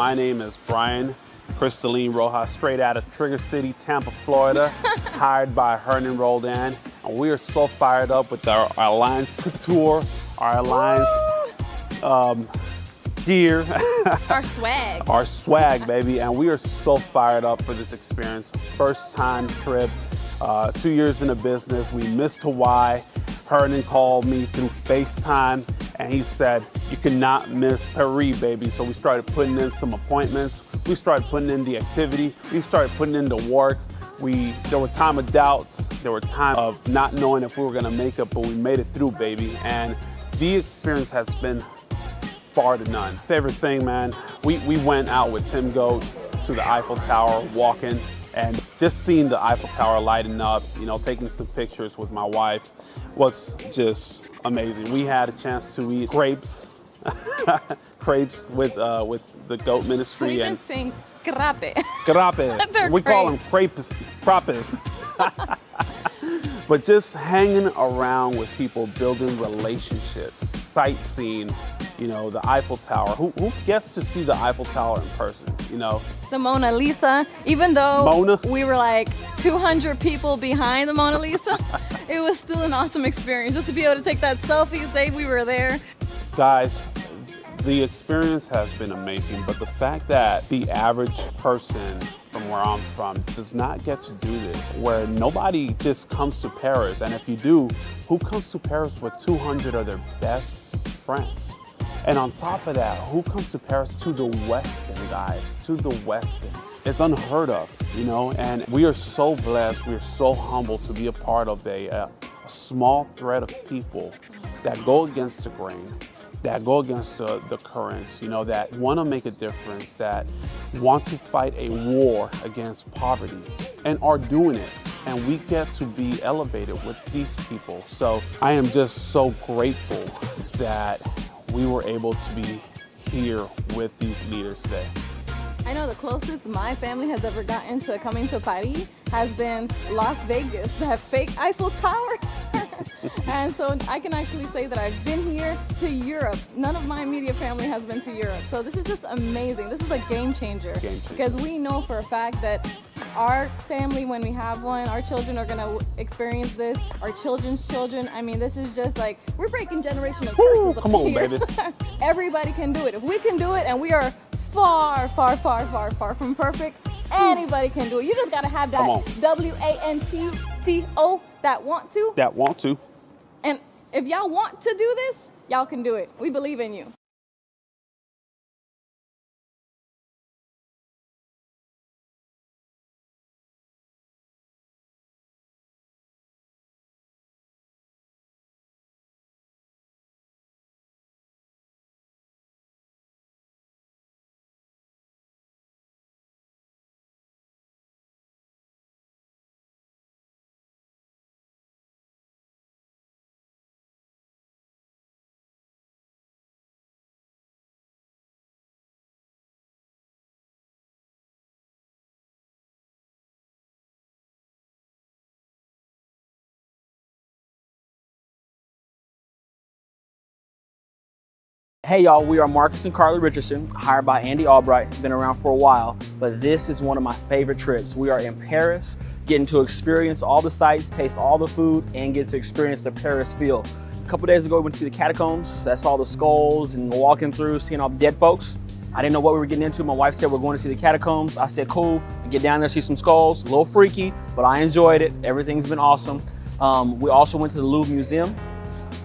My name is Brian Crystalline Rojas, straight out of Trigger City, Tampa, Florida, hired by Hernan Roldan. And we are so fired up with our Alliance Couture, our Alliance gear. Our swag. Our swag, baby. And we are so fired up for this experience. First time trip, 2 years in the business. We missed Hawaii. Hernan called me through FaceTime and he said, you cannot miss Paris, baby. So we started putting in some appointments. We started putting in the activity. We started putting in the work. There were time of doubts. There were time of not knowing if we were gonna make it, but we made it through, baby. And the experience has been far to none. Favorite thing, man, we went out with Tim Goat to the Eiffel Tower, walking, and just seeing the Eiffel Tower lighting up, you know, taking some pictures with my wife was just amazing. We had a chance to eat crepes, crepes with the Goat Ministry. We even think crepe. Crepe. We call them crepes. But just hanging around with people, building relationships, sightseeing, you know, the Eiffel Tower. Who gets to see the Eiffel Tower in person, you know? The Mona Lisa, even though we were like 200 people behind the Mona Lisa, it was still an awesome experience just to be able to take that selfie and say we were there. Guys, the experience has been amazing, but the fact that the average person from where I'm from does not get to do this, where nobody just comes to Paris, and if you do, who comes to Paris with 200 of their best friends? And on top of that, who comes to Paris to the Westin, guys, to the Westin? It's unheard of, you know, and we are so blessed, we are so humbled to be a part of a small thread of people that go against the grain, that go against the currents, you know, that want to make a difference, that want to fight a war against poverty and are doing it. And we get to be elevated with these people. So I am just so grateful that we were able to be here with these leaders today. I know the closest my family has ever gotten to coming to Paris has been Las Vegas, that fake Eiffel Tower. And so I can actually say that I've been here to Europe. None of my immediate family has been to Europe. So this is just amazing. This is a game changer. Because we know for a fact that our family, when we have one, our children are gonna experience this, our children's children. I mean, this is just like, we're breaking generational curses. Come on, baby. Everybody can do it. If we can do it, and we are far, far, far, far, far from perfect, anybody can do it. You just gotta have that W-A-N-T-T-O, that want to. That want to. And if y'all want to do this, y'all can do it. We believe in you. Hey y'all, we are Marcus and Carly Richardson, hired by Andy Albright, been around for a while, but this is one of my favorite trips. We are in Paris, getting to experience all the sights, taste all the food, and get to experience the Paris feel. A couple days ago, we went to see the catacombs. That's all the skulls and walking through, seeing all the dead folks. I didn't know what we were getting into. My wife said we're going to see the catacombs. I said, cool, get down there, see some skulls. A little freaky, but I enjoyed it. Everything's been awesome. We also went to the Louvre Museum.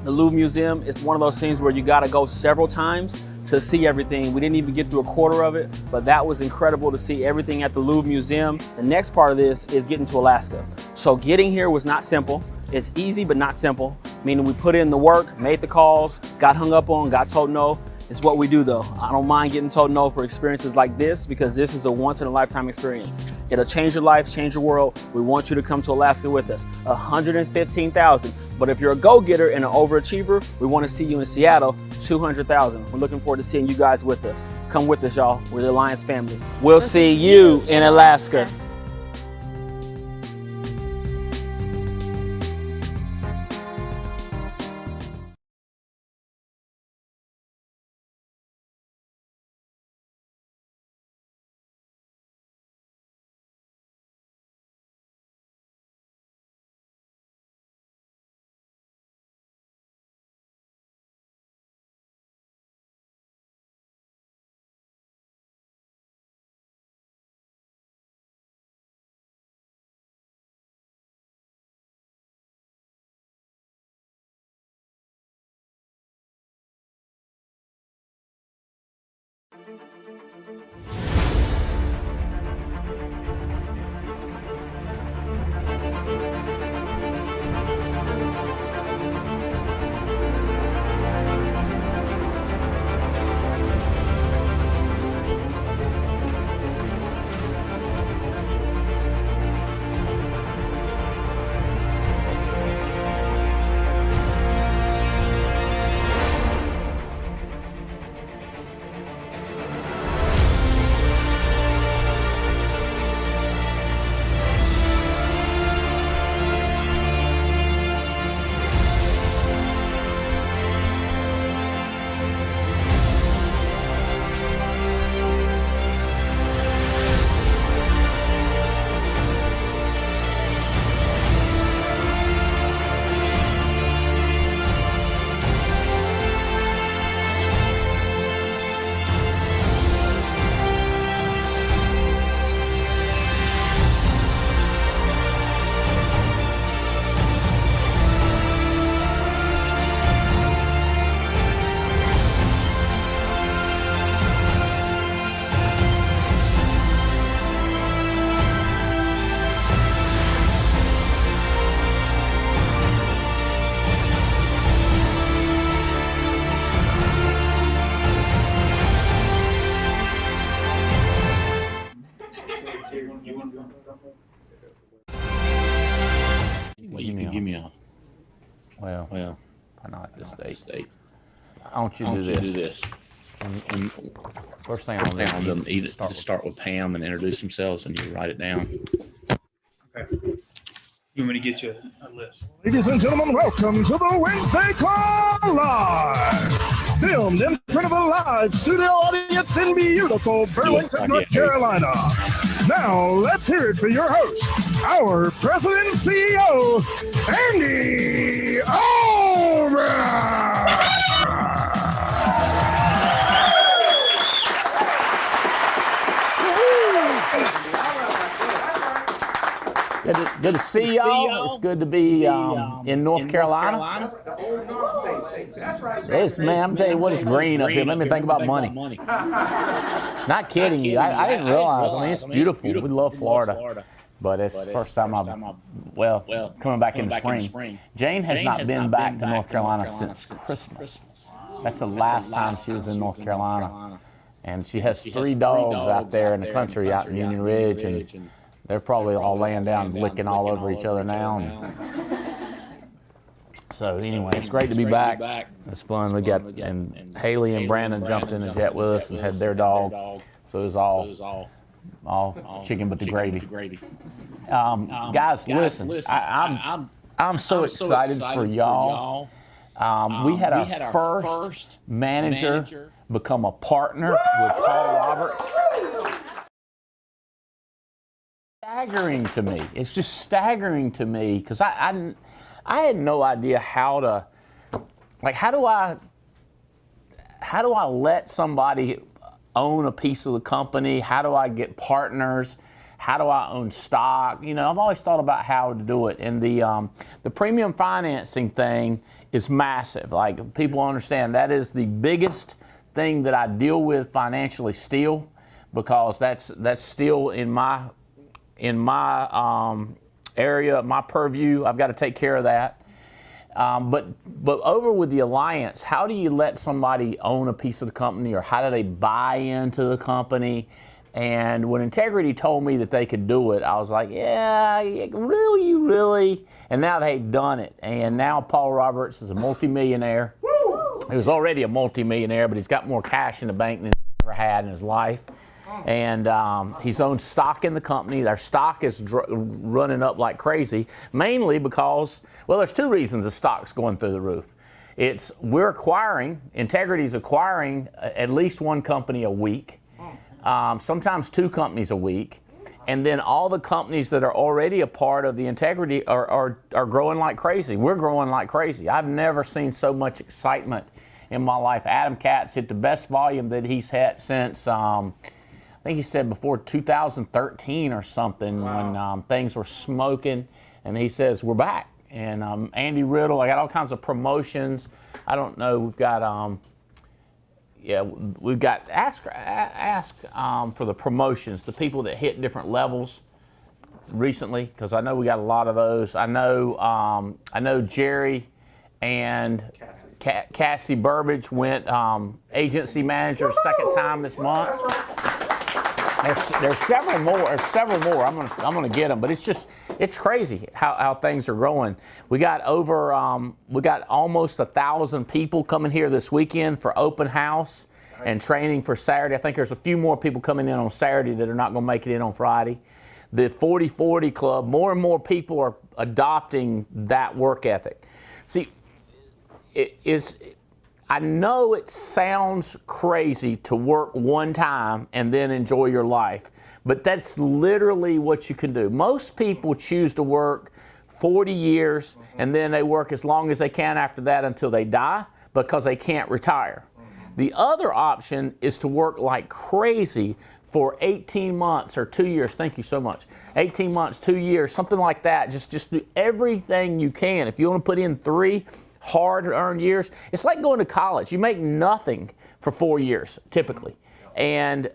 The Louvre Museum is one of those things where you gotta go several times to see everything. We didn't even get through a quarter of it, but that was incredible to see everything at the Louvre Museum. The next part of this is getting to Alaska. So getting here was not simple. It's easy, but not simple, meaning we put in the work, made the calls, got hung up on, got told no. It's what we do though. I don't mind getting told no for experiences like this because this is a once in a lifetime experience. It'll change your life, change your world. We want you to come to Alaska with us. 115,000. But if you're a go-getter and an overachiever, we want to see you in Seattle, 200,000. We're looking forward to seeing you guys with us. Come with us, y'all. We're the Alliance family. We'll see you in Alaska. Well, you can give me a. Well, Well, probably not this date. state. I want you I to want do you to this. do this. And first thing First thing I'll I'll do, do either is start just start with Pam and introduce themselves, and you write it down. Okay. You want me to get you a list? Ladies and gentlemen, welcome to the Wednesday Call Live. Filmed in front of a live studio audience in beautiful Burlington, North Carolina. Now, let's hear it for your host, our President and CEO, Andy Albright. Good to see y'all. It's good to be in North Carolina. It's, man, I'm telling you what, it's green up here. Let me think about money. Not kidding you. I didn't realize. I mean, it's beautiful. We love Florida. But it's the first time I've, coming back in the spring. Jane has not been back to North Carolina since Christmas. That's the last time she was in North Carolina. And she has 3 dogs out there in the country, out in Union Ridge, and they're probably all laying down, licking all over each other now. So anyway, it's great to be back. It's fun. We got, and Haley and Brandon jumped in the jet with us and had their dog. So it was all chicken but the gravy. Guys, listen, I'm so excited for y'all. We had our first manager become a partner with Paul Roberts. Staggering to me. It's just staggering to me because I had no idea how to, like, how do I let somebody own a piece of the company? How do I get partners? How do I own stock? You know, I've always thought about how to do it. And the premium financing thing is massive. Like, people understand that is the biggest thing that I deal with financially still, because that's still in my area, my purview. I've got to take care of that. But over with the alliance, how do you let somebody own a piece of the company, or how do they buy into the company? And when Integrity told me that they could do it, I was like, yeah, really, you really? And now they've done it. And now Paul Roberts is a multimillionaire. He was already a multimillionaire, but he's got more cash in the bank than he's ever had in his life. And he's owned stock in the company. Their stock is running up like crazy, mainly because, well, there's 2 reasons the stock's going through the roof. It's Integrity's acquiring at least 1 company a week, sometimes 2 companies a week, and then all the companies that are already a part of the Integrity are growing like crazy. We're growing like crazy. I've never seen so much excitement in my life. Adam Katz hit the best volume that he's had since, I think he said before 2013 or something. Wow. When things were smoking, and he says, we're back. And Andy Riddle, I got all kinds of promotions. I don't know, we've got, Yeah, we've got ask for the promotions, the people that hit different levels recently, because I know we got a lot of those. I know Jerry and Cassie Burbage went agency manager second time this month. There's several more. I'm gonna get them, but it's crazy how things are growing. We got almost 1,000 people coming here this weekend for open house and training for Saturday. I think there's a few more people coming in on Saturday that are not gonna make it in on Friday. The 40-40 Club, more and more people are adopting that work ethic. See, I know it sounds crazy to work one time and then enjoy your life, but that's literally what you can do. Most people choose to work 40 years and then they work as long as they can after that until they die because they can't retire. The other option is to work like crazy for 18 months or 2 years. Thank you so much. 18 months, 2 years, something like that. Just do everything you can. If you want to put in 3 hard-earned years, it's like going to college. You make nothing for 4 years, typically. And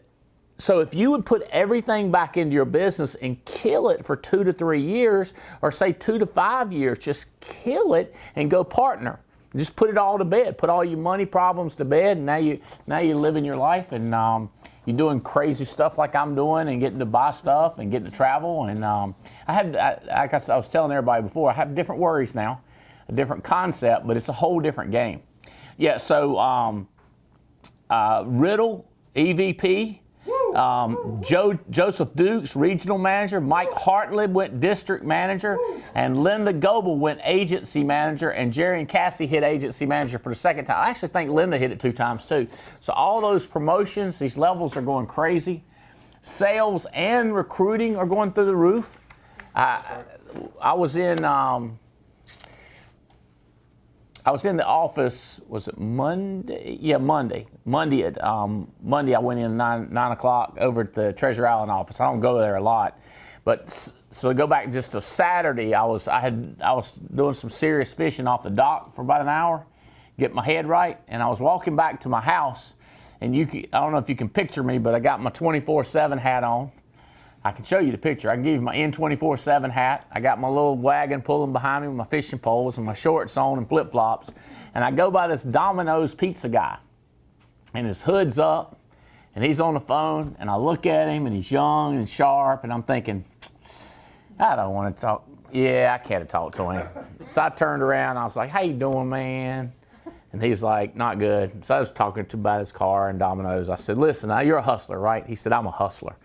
so if you would put everything back into your business and kill it for 2 to 3 years, or say 2 to 5 years, just kill it and go partner. Just put it all to bed. Put all your money problems to bed, and now you're living your life, and you're doing crazy stuff like I'm doing, and getting to buy stuff and getting to travel. And like I was telling everybody before, I have different worries now, a different concept, but it's a whole different game. Yeah. So Riddle, EVP. Joseph Dukes, regional manager. Mike Hartlib went district manager, and Linda Goebel went agency manager, and Jerry and Cassie hit agency manager for the second time. I actually think Linda hit it 2 times too. So all those promotions, these levels are going crazy. Sales and recruiting are going through the roof. I was in the office, was it Monday? Yeah, Monday. Monday I went in 9 o'clock over at the Treasure Island office. I don't go there a lot. But so to go back just to Saturday, I was doing some serious fishing off the dock for about an hour, get my head right, and I was walking back to my house, and I don't know if you can picture me, but I got my 24/7 hat on. I can show you the picture. I can give you my N24/7 hat. I got my little wagon pulling behind me with my fishing poles and my shorts on and flip-flops. And I go by this Domino's pizza guy. And his hood's up, and he's on the phone, and I look at him, and he's young and sharp, and I'm thinking, I don't want to talk. Yeah, I can't talk to him. So I turned around, and I was like, how you doing, man? And he was like, not good. So I was talking to him about his car and Domino's. I said, listen, now you're a hustler, right? He said, I'm a hustler.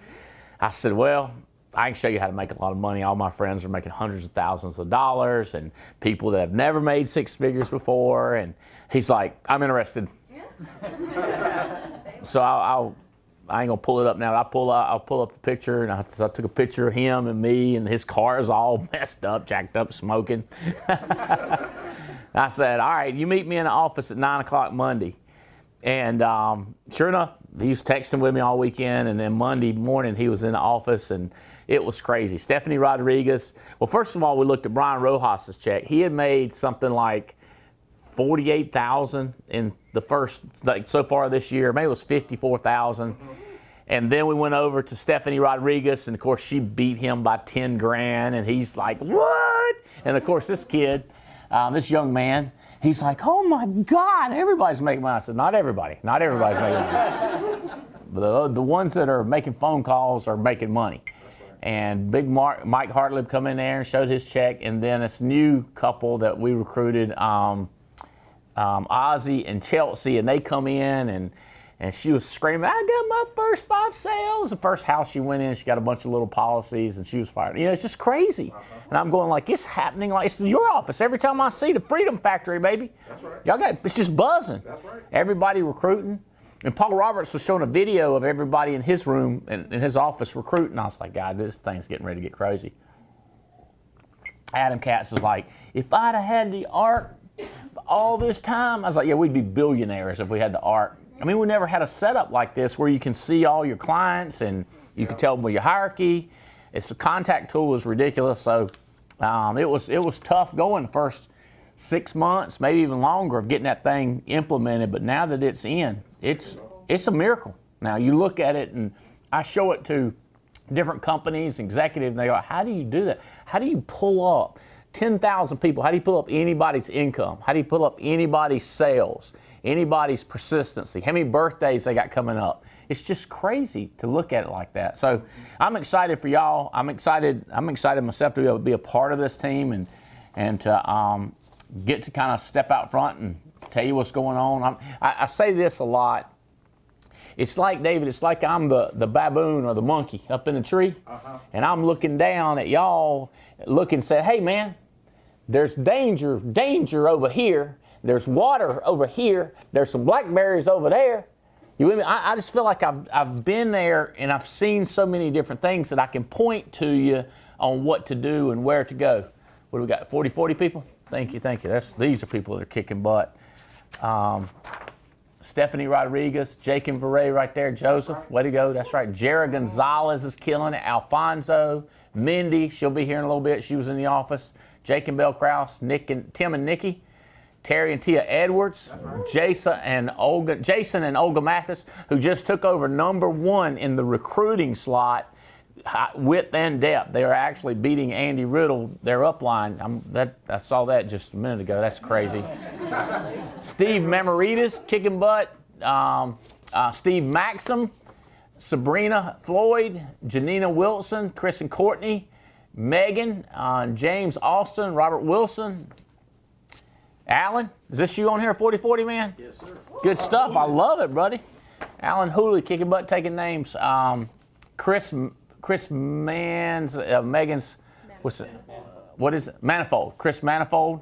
I said, well, I can show you how to make a lot of money. All my friends are making hundreds of thousands of dollars, and people that have never made 6 figures before. And he's like, I'm interested. Yeah. So I ain't gonna pull it up now. I'll pull up the picture, and I took a picture of him and me, and his car is all messed up, jacked up, smoking. I said, all right, you meet me in the office at 9 o'clock Monday. And sure enough, he was texting with me all weekend, and then Monday morning he was in the office, and it was crazy. Stephanie Rodriguez. Well, first of all, we looked at Brian Rojas's check. He had made something like $48,000 in the first, like so far this year. Maybe it was $54,000. And then we went over to Stephanie Rodriguez, and of course she beat him by 10 grand, and he's like, what? And of course this kid, this young man, he's like, oh my God, everybody's making money. I said, not everybody. Not everybody's making money. But the ones that are making phone calls are making money. And Big Mike Hartlib come in there and showed his check. And then this new couple that we recruited, Ozzy and Chelsea, and they come in, and she was screaming, I got my first 5 sales. The first house she went in, she got a bunch of little policies, and she was fired. You know, it's just crazy. And I'm going like, it's happening like it's in your office. Every time I see the Freedom Factory, baby. That's right. It's just buzzing. That's right. Everybody recruiting. And Paul Roberts was showing a video of everybody in his room, in his office recruiting. I was like, God, this thing's getting ready to get crazy. Adam Katz was like, if I'd have had the art all this time, I was like, yeah, we'd be billionaires if we had the art. I mean, we never had a setup like this where you can see all your clients and you can tell them your hierarchy. It's the contact tool is ridiculous. So it was tough going the 6 months, maybe even longer of getting that thing implemented. But now that it's in, it's a miracle. Now you look at it, and I show it to different companies, executives, and they go, how do you do that? How do you pull up 10,000 people? How do you pull up anybody's income? How do you pull up anybody's sales, anybody's persistency? How many birthdays they got coming up? It's just crazy to look at it like that. So I'm excited for y'all. I'm excited myself to be able to be a part of this team and to get to kind of step out front and tell you what's going on. I say this a lot. It's like, David, it's like I'm the baboon or the monkey up in the tree, and I'm looking down at y'all, looking and say, hey man, there's danger over here. There's water over here. There's some blackberries over there. You with me? I just feel like I've been there, and I've seen so many different things that I can point to you on what to do and where to go. What do we got, 40 people? Thank you. These are people that are kicking butt. Stephanie Rodriguez, Jake and Veray right there, Joseph, way to go, that's right. Jara Gonzalez is killing it, Alfonso, Mindy, she'll be here in a little bit, she was in the office. Jake and Belle Krause, Tim and Nikki, Terry and Tia Edwards, Jason and Olga Mathis, who just took over #1 in the recruiting slot, width and depth. They are actually beating Andy Riddle, their upline. I saw that just a minute ago. That's crazy. Steve Memoritas, kicking butt. Steve Maxim, Sabrina Floyd, Janina Wilson, Chris and Courtney, Megan, James Austin, Robert Wilson. Alan, is this you on here, 4040, man? Yes, sir. Good stuff. I love it, buddy. Alan Hooley, kicking butt, taking names. Chris Megan's, what is it? Manifold. Chris Manifold.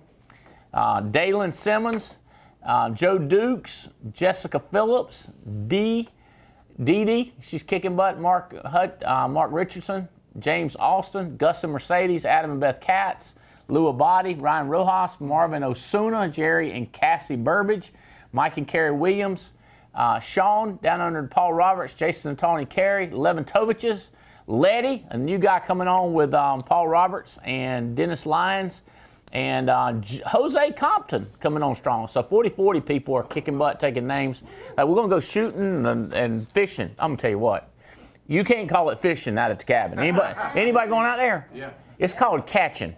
Dalen Simmons, Joe Dukes, Jessica Phillips, Dee Dee, she's kicking butt. Mark Richardson, James Austin, Gus and Mercedes, Adam and Beth Katz, Lou Abadi, Ryan Rojas, Marvin Osuna, Jerry and Cassie Burbage, Mike and Carrie Williams, Sean down under Paul Roberts, Jason and Tony Carey, Levin Toviches, Letty, a new guy coming on with Paul Roberts and Dennis Lyons, and Jose Compton coming on strong. So 40 people are kicking butt, taking names. We're going to go shooting and fishing. I'm going to tell you what. You can't call it fishing out at the cabin. Anybody going out there? Yeah. It's called catching.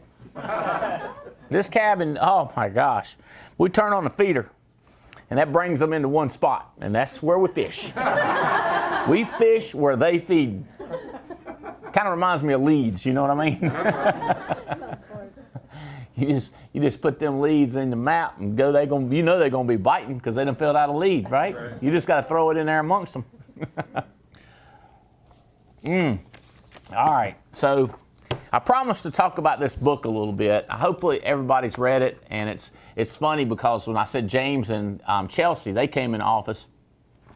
This cabin, oh my gosh. We turn on the feeder, and that brings them into one spot, and that's where we fish. We fish where they feed. Kind of reminds me of leads, you know what I mean? You just put them leads in the map and go. They're gonna be biting because they done filled out a lead, right? You just got to throw it in there amongst them. All right, so I promised to talk about this book a little bit. Hopefully everybody's read it, and it's funny because when I said James and Chelsea, they came in office,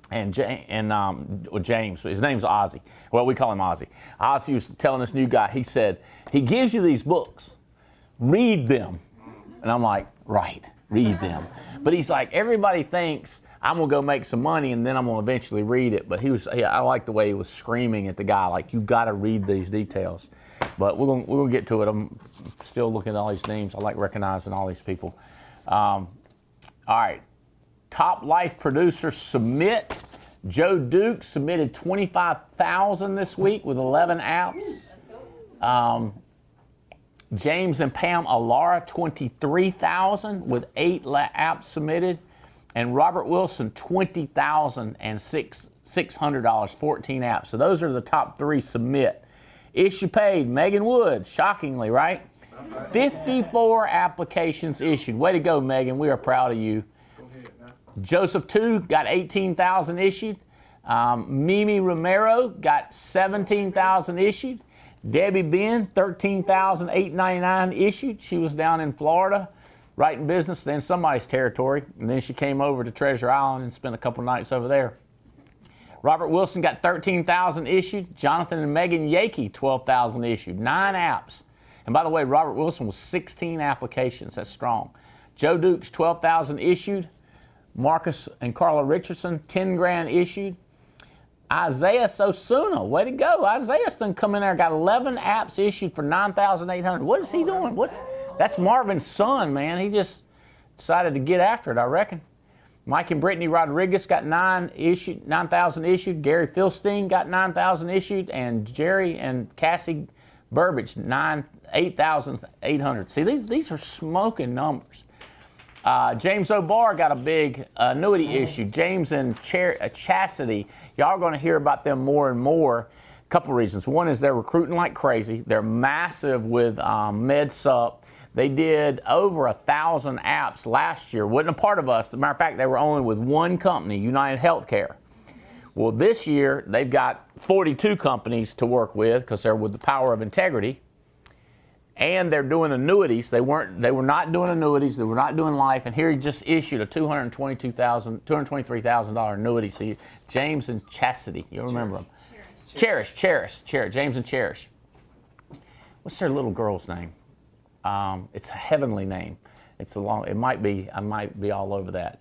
and James, his name's Ozzy. Well, we call him Ozzy. Ozzy was telling this new guy, he said, he gives you these books, read them. And I'm like, right, read them. But he's like, everybody thinks I'm gonna go make some money and then I'm gonna eventually read it. But I like the way he was screaming at the guy, like, you gotta read these details. But we're gonna get to it. I'm still looking at all these names. I like recognizing all these people. All right, top life producers submit. Joe Duke submitted 25,000 this week with 11 apps. James and Pam Alara, 23,000 with 8 apps submitted. And Robert Wilson, 20,000 and $600, 14 apps. So those are the top 3 submit. Issue paid, Megan Wood, shockingly, right? 54 applications issued. Way to go, Megan. We are proud of you. Joseph 2 got 18,000 issued. Mimi Romero got 17,000 issued. Debbie Ben, 13,899 issued. She was down in Florida writing business in somebody's territory, and then she came over to Treasure Island and spent a couple nights over there. Robert Wilson got 13,000 issued. Jonathan and Megan Yakey, 12,000 issued. 9 apps. And by the way, Robert Wilson was 16 applications. That's strong. Joe Dukes, 12,000 issued. Marcus and Carla Richardson, 10 grand issued. Isaiah Sosuna, way to go. Isaiah's done come in there, got 11 apps issued for 9,800. What is he doing? That's Marvin's son, man. decided to get after it, I reckon. Mike and Brittany Rodriguez got 9,000 issued. Gary Philstein got 9,000 issued, and Jerry and Cassie Burbage 8,800. See, these are smoking numbers. James O'Barr got a big annuity issue. James and Chastity, y'all are going to hear about them more and more. A couple reasons. One is they're recruiting like crazy. They're massive with MedSup. They did over 1,000 apps last year. Wasn't a part of us. As a matter of fact, they were only with one company, United Healthcare. Well, this year they've got 42 companies to work with because they're with the power of integrity. And they're doing annuities. They were not doing annuities. They were not doing life. And here he just issued a $223,000 annuity. So James and Chastity, you'll remember them. Cherish. James and Cherish. What's their little girl's name? It's a heavenly name. It's a long. It might be. I might be all over that.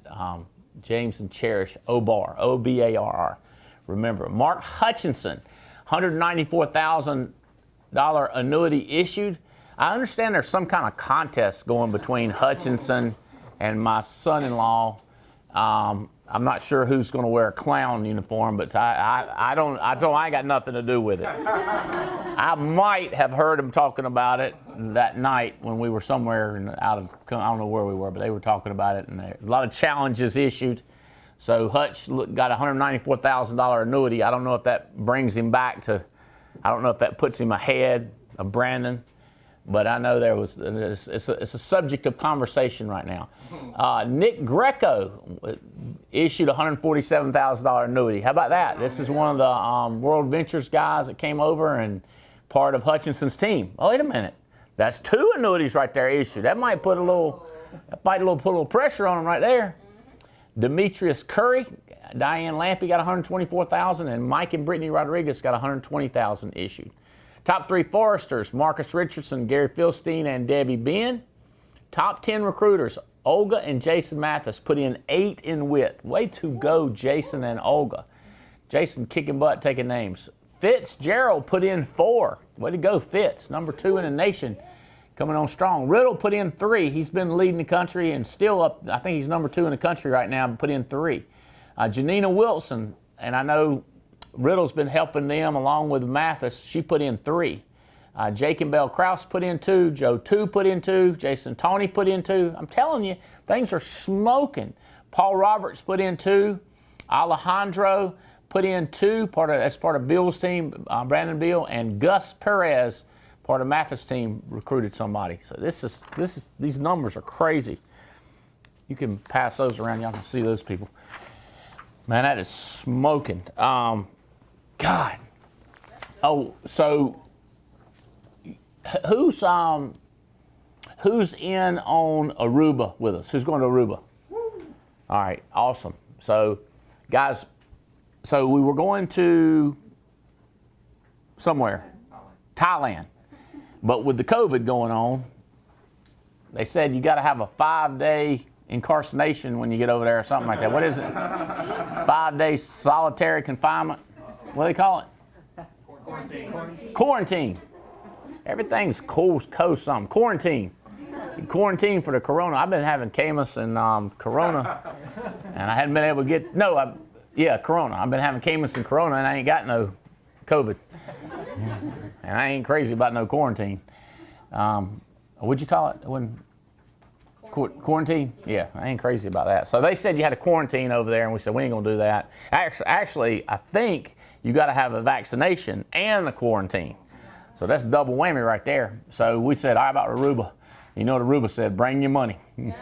James and Cherish O'Barr, O-B-A-R-R. Remember, Mark Hutchinson, $194,000 annuity issued. I understand there's some kind of contest going between Hutchinson and my son-in-law. I'm not sure who's going to wear a clown uniform, but I ain't got nothing to do with it. I might have heard them talking about it that night when we were somewhere I don't know where we were, but they were talking about it, and a lot of challenges issued. So Hutch got a $194,000 annuity. I don't know if that brings him back to, I don't know if that puts him ahead of Brandon. But I know it's a subject of conversation right now. Nick Greco issued a $147,000 annuity. How about that? This is one of the World Ventures guys that came over and part of Hutchinson's team. Oh, wait a minute. That's 2 annuities right there issued. That might put a little pressure on him right there. Demetrius Curry, Diane Lampy got $124,000, and Mike and Brittany Rodriguez got $120,000 issued. Top 3 foresters, Marcus Richardson, Gary Philstein, and Debbie Ben. Top 10 recruiters, Olga and Jason Mathis put in 8 in width. Way to go, Jason and Olga. Jason kicking butt, taking names. Fitzgerald put in 4. Way to go, Fitz. Number 2 in the nation, coming on strong. Riddle put in 3. He's been leading the country and still up. I think he's number 2 in the country right now, but put in 3. Janina Wilson, and I know Riddle's been helping them along with Mathis. She put in 3. Jake and Bell Krause put in 2. Joe 2 put in 2. Jason Tony put in 2. I'm telling you, things are smoking. Paul Roberts put in 2. Alejandro put in 2. That's part of Bill's team, Brandon Bill, and Gus Perez, part of Mathis' team, recruited somebody. So these numbers are crazy. You can pass those around. Y'all can see those people. Man, that is smoking. God. Oh, so who's in on Aruba with us? Who's going to Aruba? All right, awesome. So, guys, so we were going to somewhere, Thailand. But with the COVID going on, they said you got to have a 5-day incarceration when you get over there or something like that. What is it? 5-day solitary confinement? What do they call it? Quarantine. Everything's cool something. Quarantine. Quarantine for the corona. I've been having Camus and corona, and I hadn't been able to get, corona. I've been having Camus and corona, and I ain't got no COVID. And I ain't crazy about no quarantine. What'd you call it? Quarantine? Yeah, I ain't crazy about that. So they said you had a quarantine over there, and we said we ain't gonna do that. Actually, I think you got to have a vaccination and a quarantine. So that's double whammy right there. So we said, how about Aruba? You know what Aruba said? Bring your money. They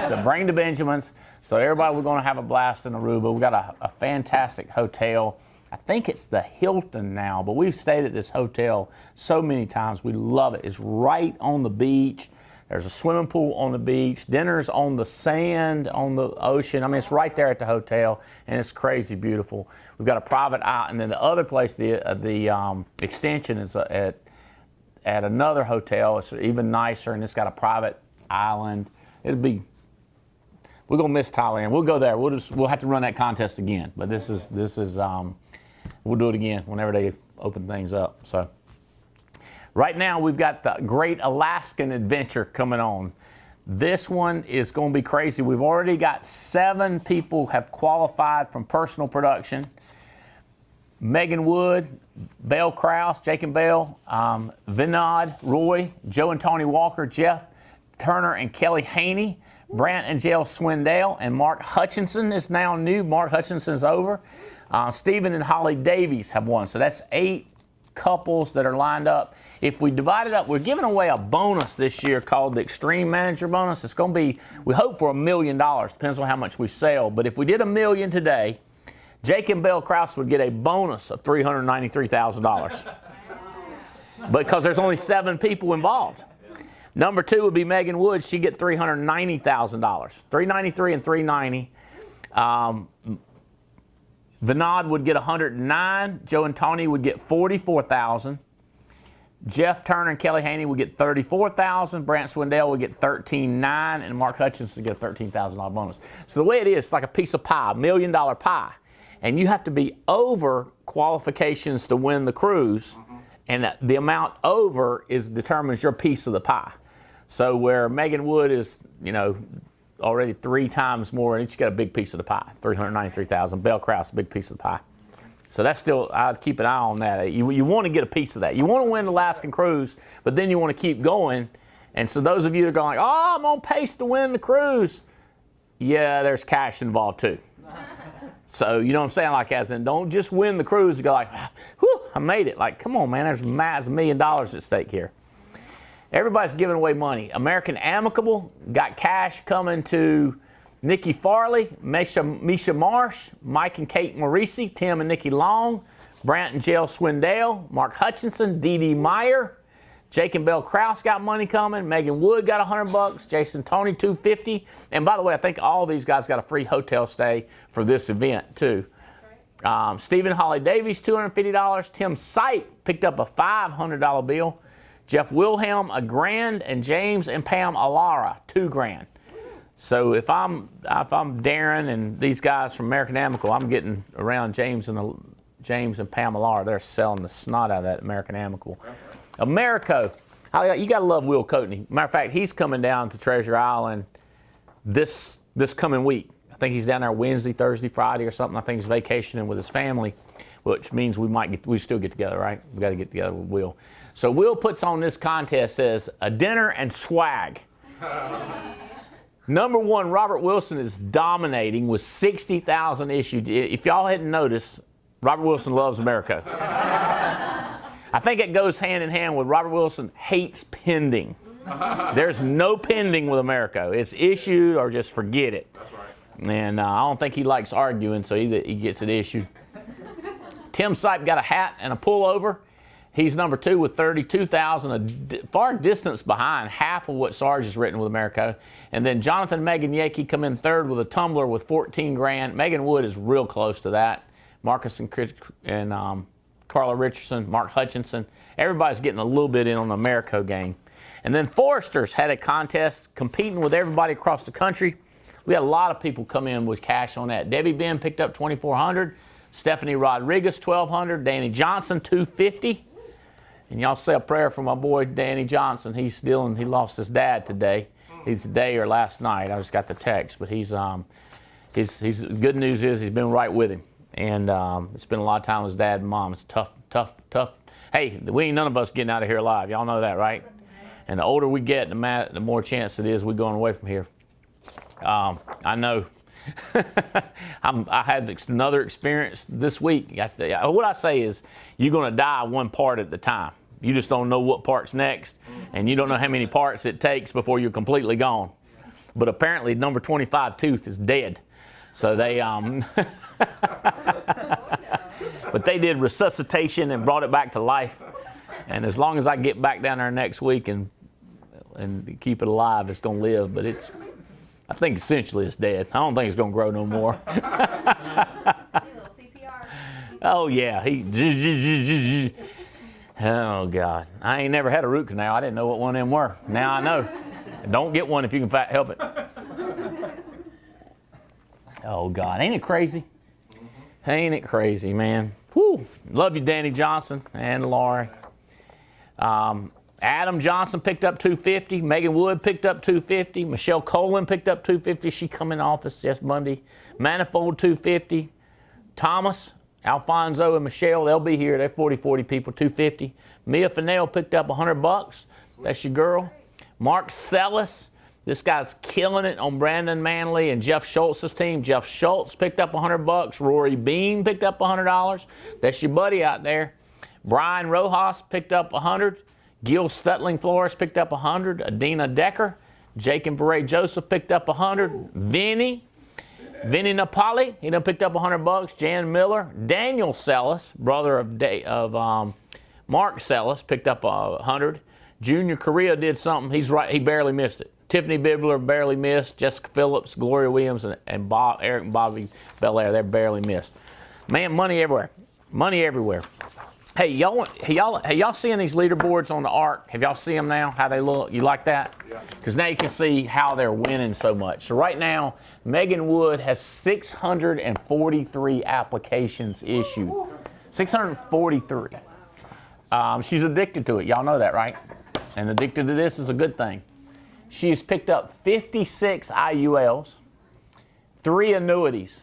said, bring the Benjamins. So everybody, we're gonna have a blast in Aruba. We got a fantastic hotel. I think it's the Hilton now, but we've stayed at this hotel so many times. We love it. It's right on the beach. There's a swimming pool on the beach, dinners on the sand, on the ocean. I mean, it's right there at the hotel, and it's crazy beautiful. We've got a private island, and then the other place, the extension is at another hotel. It's even nicer, and it's got a private island. We're gonna miss Thailand. We'll go there. We'll have to run that contest again. But this is we'll do it again whenever they open things up. So. Right now, we've got the Great Alaskan Adventure coming on. This one is going to be crazy. We've already got 7 people have qualified from personal production. Megan Wood, Belle Krause, Jake and Belle, Vinod, Roy, Joe and Tony Walker, Jeff Turner and Kelly Haney, Brant and Jill Swindale, and Mark Hutchinson is now new. Mark Hutchinson's over. Stephen and Holly Davies have won. So that's 8 couples that are lined up. If we divide it up, we're giving away a bonus this year called the Extreme Manager Bonus. It's going to be, we hope for $1 million. Depends on how much we sell. But if we did $1 million today, Jake and Belle Krause would get a bonus of $393,000. Because there's only 7 people involved. Number 2 would be Megan Wood. She'd get $390,000. $393,000 and $390,000. Vinod would get $109,000. Joe and Tony would get $44,000. Jeff Turner and Kelly Haney would get $34,000. Brant Swindale would get $13,900, and Mark Hutchinson would get a $13,000 bonus. So the way it is, it's like a piece of pie, $1 million pie, and you have to be over qualifications to win the cruise, and the amount over determines your piece of the pie. So where Megan Wood is, you know, already 3 times more, and she's got a big piece of the pie, $393,000. Belle Krause, a big piece of the pie. So that's still, I'd keep an eye on that. You want to get a piece of that. You want to win the Alaskan cruise, but then you want to keep going. And so those of you that are going like, oh, I'm on pace to win the cruise. Yeah, there's cash involved too. So you know what I'm saying? Like, as in, don't just win the cruise. You go like, whew, I made it. Like, come on, man, there's $1 million at stake here. Everybody's giving away money. American Amicable got cash coming to Nikki Farley, Misha Marsh, Mike and Kate Morisi, Tim and Nikki Long, Brant and Jill Swindale, Mark Hutchinson, Dee Dee Meyer, Jake and Belle Krause got money coming, Megan Wood got $100, Jason Tony $250, and by the way, I think all these guys got a free hotel stay for this event too. Stephen Holly Davies $250, Tim Sipe picked up a $500 bill, Jeff Wilhelm $1,000, and James and Pam Alara $2,000. So if I'm Darren and these guys from American Amicable, I'm getting around James and Pam Alara. They're selling the snot out of that American Amicable. Americo, you got to love Will Coatney. Matter of fact, he's coming down to Treasure Island this coming week. I think he's down there Wednesday, Thursday, Friday or something. I think he's vacationing with his family, which means we still get together, right? We got to get together with Will. So Will puts on this contest, says a dinner and swag. Number 1, Robert Wilson is dominating with 60,000 issued. If y'all hadn't noticed, Robert Wilson loves America. I think it goes hand in hand with Robert Wilson hates pending. There's no pending with America. It's issued or just forget it. That's right. And I don't think he likes arguing, so he gets it issued. Tim Sipe got a hat and a pullover. He's number 2 with 32,000, a far distance behind, half of what Sarge has written with America. And then Jonathan Megan Yakey come in 3rd with a tumbler with $14,000. Megan Wood is real close to that. Marcus and Carla Richardson, Mark Hutchinson. Everybody's getting a little bit in on the Americo game. And then Foresters had a contest competing with everybody across the country. We had a lot of people come in with cash on that. Debbie Ben picked up $2,400. Stephanie Rodriguez $1,200. Danny Johnson $250. And y'all say a prayer for my boy Danny Johnson. He lost his dad today. He's today or last night. I just got the text, but he's good news is he's been right with him, and spent a lot of time with his dad and mom. It's tough. Hey, we ain't none of us getting out of here alive. Y'all know that, right? And the older we get, the more chance it is we're going away from here. I know. I had another experience this week. What I say is, you're going to die one part at the time. You just don't know what part's next, and you don't know how many parts it takes before you're completely gone. But apparently, number 25 tooth is dead. So they, but they did resuscitation and brought it back to life. And as long as I get back down there next week and keep it alive, it's going to live. But I think essentially it's dead. I don't think it's going to grow no more. Oh yeah, oh God, I ain't never had a root canal. I didn't know what one of them were. Now I know. Don't get one if you can help it. Oh God, ain't it crazy? Ain't it crazy, man? Whew. Love you, Danny Johnson and Laurie. Adam Johnson picked up 250. Megan Wood picked up 250. Michelle Colin picked up 250. She come in office just Monday. Manifold 250. Thomas, Alfonso, and Michelle, they'll be here. They're 40 people, 250. Mia Fennell picked up $100. That's your girl. Mark Sellis. This guy's killing it on Brandon Manley and Jeff Schultz's team. Jeff Schultz picked up $100. Rory Bean picked up $100. That's your buddy out there. Brian Rojas picked up 100. Gil Stutling Flores picked up 100. Adina Decker. Jake and Beret Joseph picked up 100. Vinny Napoli, he done picked up $100. Jan Miller. Daniel Sellis, brother of Mark Sellis, picked up 100. Junior Correa did something. He's right. He barely missed it. Tiffany Bibler barely missed. Jessica Phillips, Gloria Williams, and Eric and Bobby Belair, they barely missed. Man, money everywhere. Money everywhere. Hey, y'all seeing these leaderboards on the ARC? Have y'all seen them now, how they look? You like that? Yeah. Because now you can see how they're winning so much. So right now, Megan Wood has 643 applications issued. 643. She's addicted to it. Y'all know that, right? And addicted to this is a good thing. She has picked up 56 IULs, 3 annuities,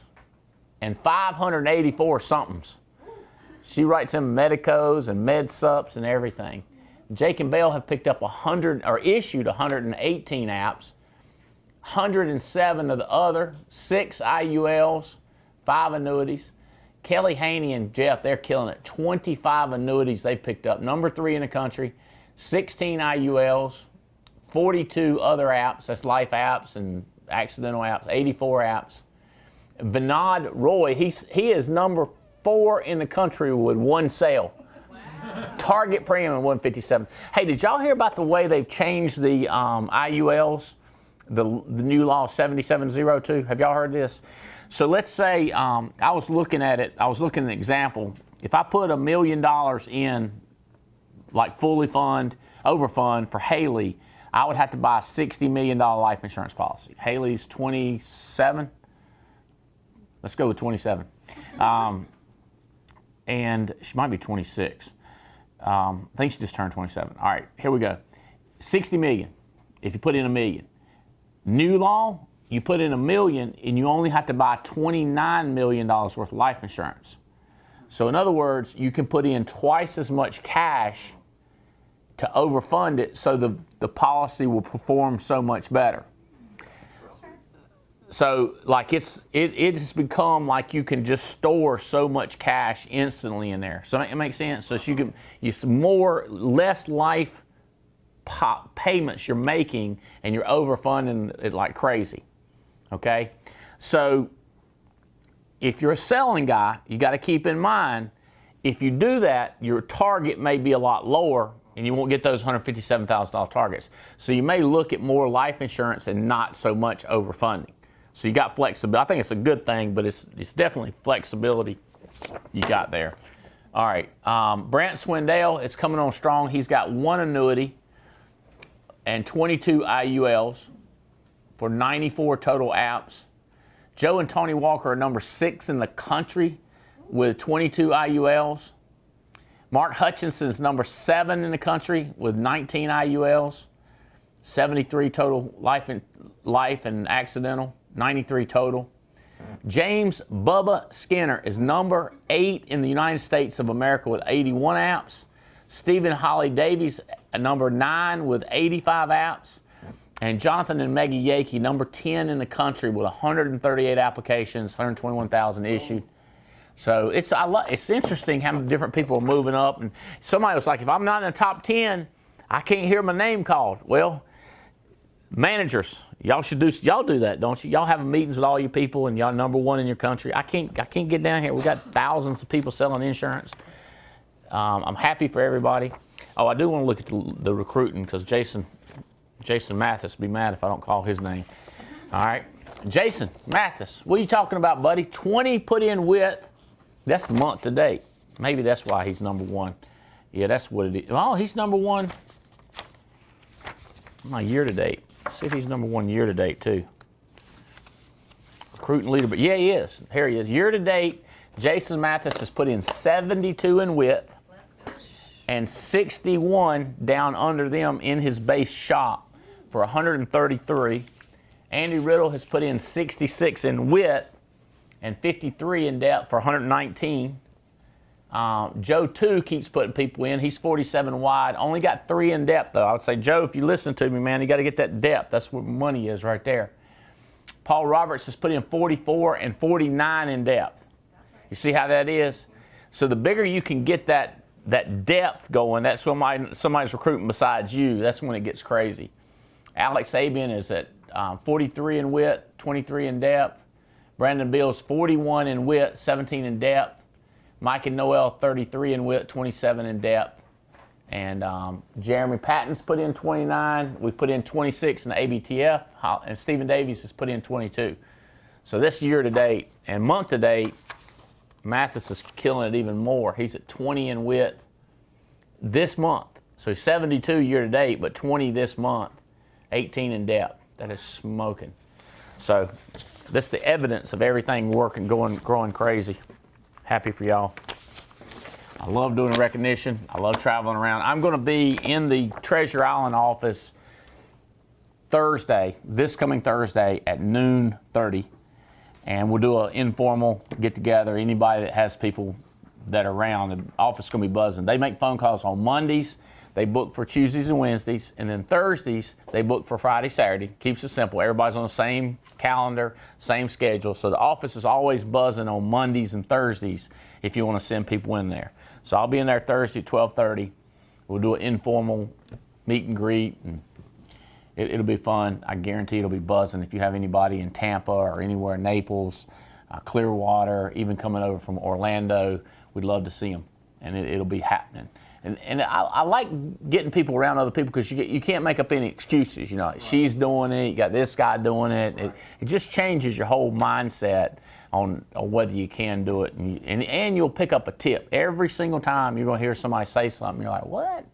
and 584 somethings. She writes in medicos and med sups and everything. Jake and Bell have picked up 100 or issued 118 apps, 107 of the other, 6 IULs, 5 annuities. Kelly Haney and Jeff, they're killing it. 25 annuities they picked up. Number 3 in the country, 16 IULs, 42 other apps, that's life apps and accidental apps, 84 apps. Vinod Roy, he is number 4 in the country with 1 sale. Target premium 157. Hey, did y'all hear about the way they've changed the IULs, the new law 7702? Have y'all heard this? So let's say I was looking at it. I was looking at an example. If I put $1 million in, like fully overfund for Haley, I would have to buy a $60 million life insurance policy. Haley's 27. Let's go with 27. And she might be 26. I think she just turned 27. All right, here we go. 60 million if you put in $1 million. New law, you put in $1 million and you only have to buy $29 million worth of life insurance. So in other words, you can put in twice as much cash to overfund it so the policy will perform so much better. So like it has become like you can just store so much cash instantly in there. So it makes sense. So you can less life payments you're making and you're overfunding it like crazy. Okay? So if you're a selling guy, you got to keep in mind if you do that, your target may be a lot lower and you won't get those $157,000 targets. So you may look at more life insurance and not so much overfunding. So you got flexibility. I think it's a good thing, but it's definitely flexibility you got there. All right, Brant Swindell is coming on strong. He's got 1 annuity and 22 IULs for 94 total apps. Joe and Tony Walker are number 6 in the country with 22 IULs. Mark Hutchinson's number 7 in the country with 19 IULs, 73 total life and accidental, 93 total. James Bubba Skinner is number 8 in the United States of America with 81 apps. Stephen Holly Davies, number 9 with 85 apps. And Jonathan and Maggie Yakey, number 10 in the country with 138 applications, 121,000 issued. So it's interesting how many different people are moving up. And somebody was like, if I'm not in the top 10, I can't hear my name called. Well, managers, y'all do that, don't you? Y'all have meetings with all your people and y'all number 1 in your country. I can't get down here. We got thousands of people selling insurance. I'm happy for everybody. Oh, I do want to look at the recruiting because Jason Mathis be mad if I don't call his name. All right, Jason Mathis, what are you talking about, buddy? 20 put in with. That's month to date. Maybe that's why he's number 1. Yeah, that's what it is. Oh, he's number 1. My year to date. See if he's number 1 year to date too. Recruiting leader, but yeah, he is. Here he is. Year to date, Jason Mathis has put in 72 in width. and 61 down under them in his base shop for 133. Andy Riddle has put in 66 in width and 53 in depth for 119. Joe 2 keeps putting people in. He's 47 wide. Only got 3 in depth, though. I would say, Joe, if you listen to me, man, you got to get that depth. That's where money is right there. Paul Roberts has put in 44 and 49 in depth. You see how that is? So the bigger you can get that depth going, that's somebody's recruiting besides you. That's when it gets crazy. Alex Abian is at 43 in width, 23 in depth. Brandon Bills, 41 in width, 17 in depth. Mike and Noel, 33 in width, 27 in depth. And Jeremy Patton's put in 29. We put in 26 in the ABTF. And Stephen Davies has put in 22. So this year to date and month to date, Mathis is killing it even more. He's at 20 in width this month. So 72 year to date, but 20 this month, 18 in depth. That is smoking. So that's the evidence of everything working, growing crazy. Happy for y'all. I love doing recognition. I love traveling around. I'm going to be in the Treasure Island office Thursday, this coming Thursday at noon 30. And we'll do an informal get-together. Anybody that has people that are around, the office is going to be buzzing. They make phone calls on Mondays. They book for Tuesdays and Wednesdays. And then Thursdays, they book for Friday, Saturday. Keeps it simple. Everybody's on the same calendar, same schedule. So the office is always buzzing on Mondays and Thursdays if you want to send people in there. So I'll be in there Thursday at 12:30. We'll do an informal meet and greet, and it'll be fun. I guarantee it'll be buzzing. If you have anybody in Tampa or anywhere in Naples, Clearwater, even coming over from Orlando, we'd love to see them, and it'll be happening. And I like getting people around other people because you can't make up any excuses. You know, she's doing it, you got this guy doing it. It just changes your whole mindset on whether you can do it. And you'll pick up a tip. Every single time you're going to hear somebody say something, you're like, what?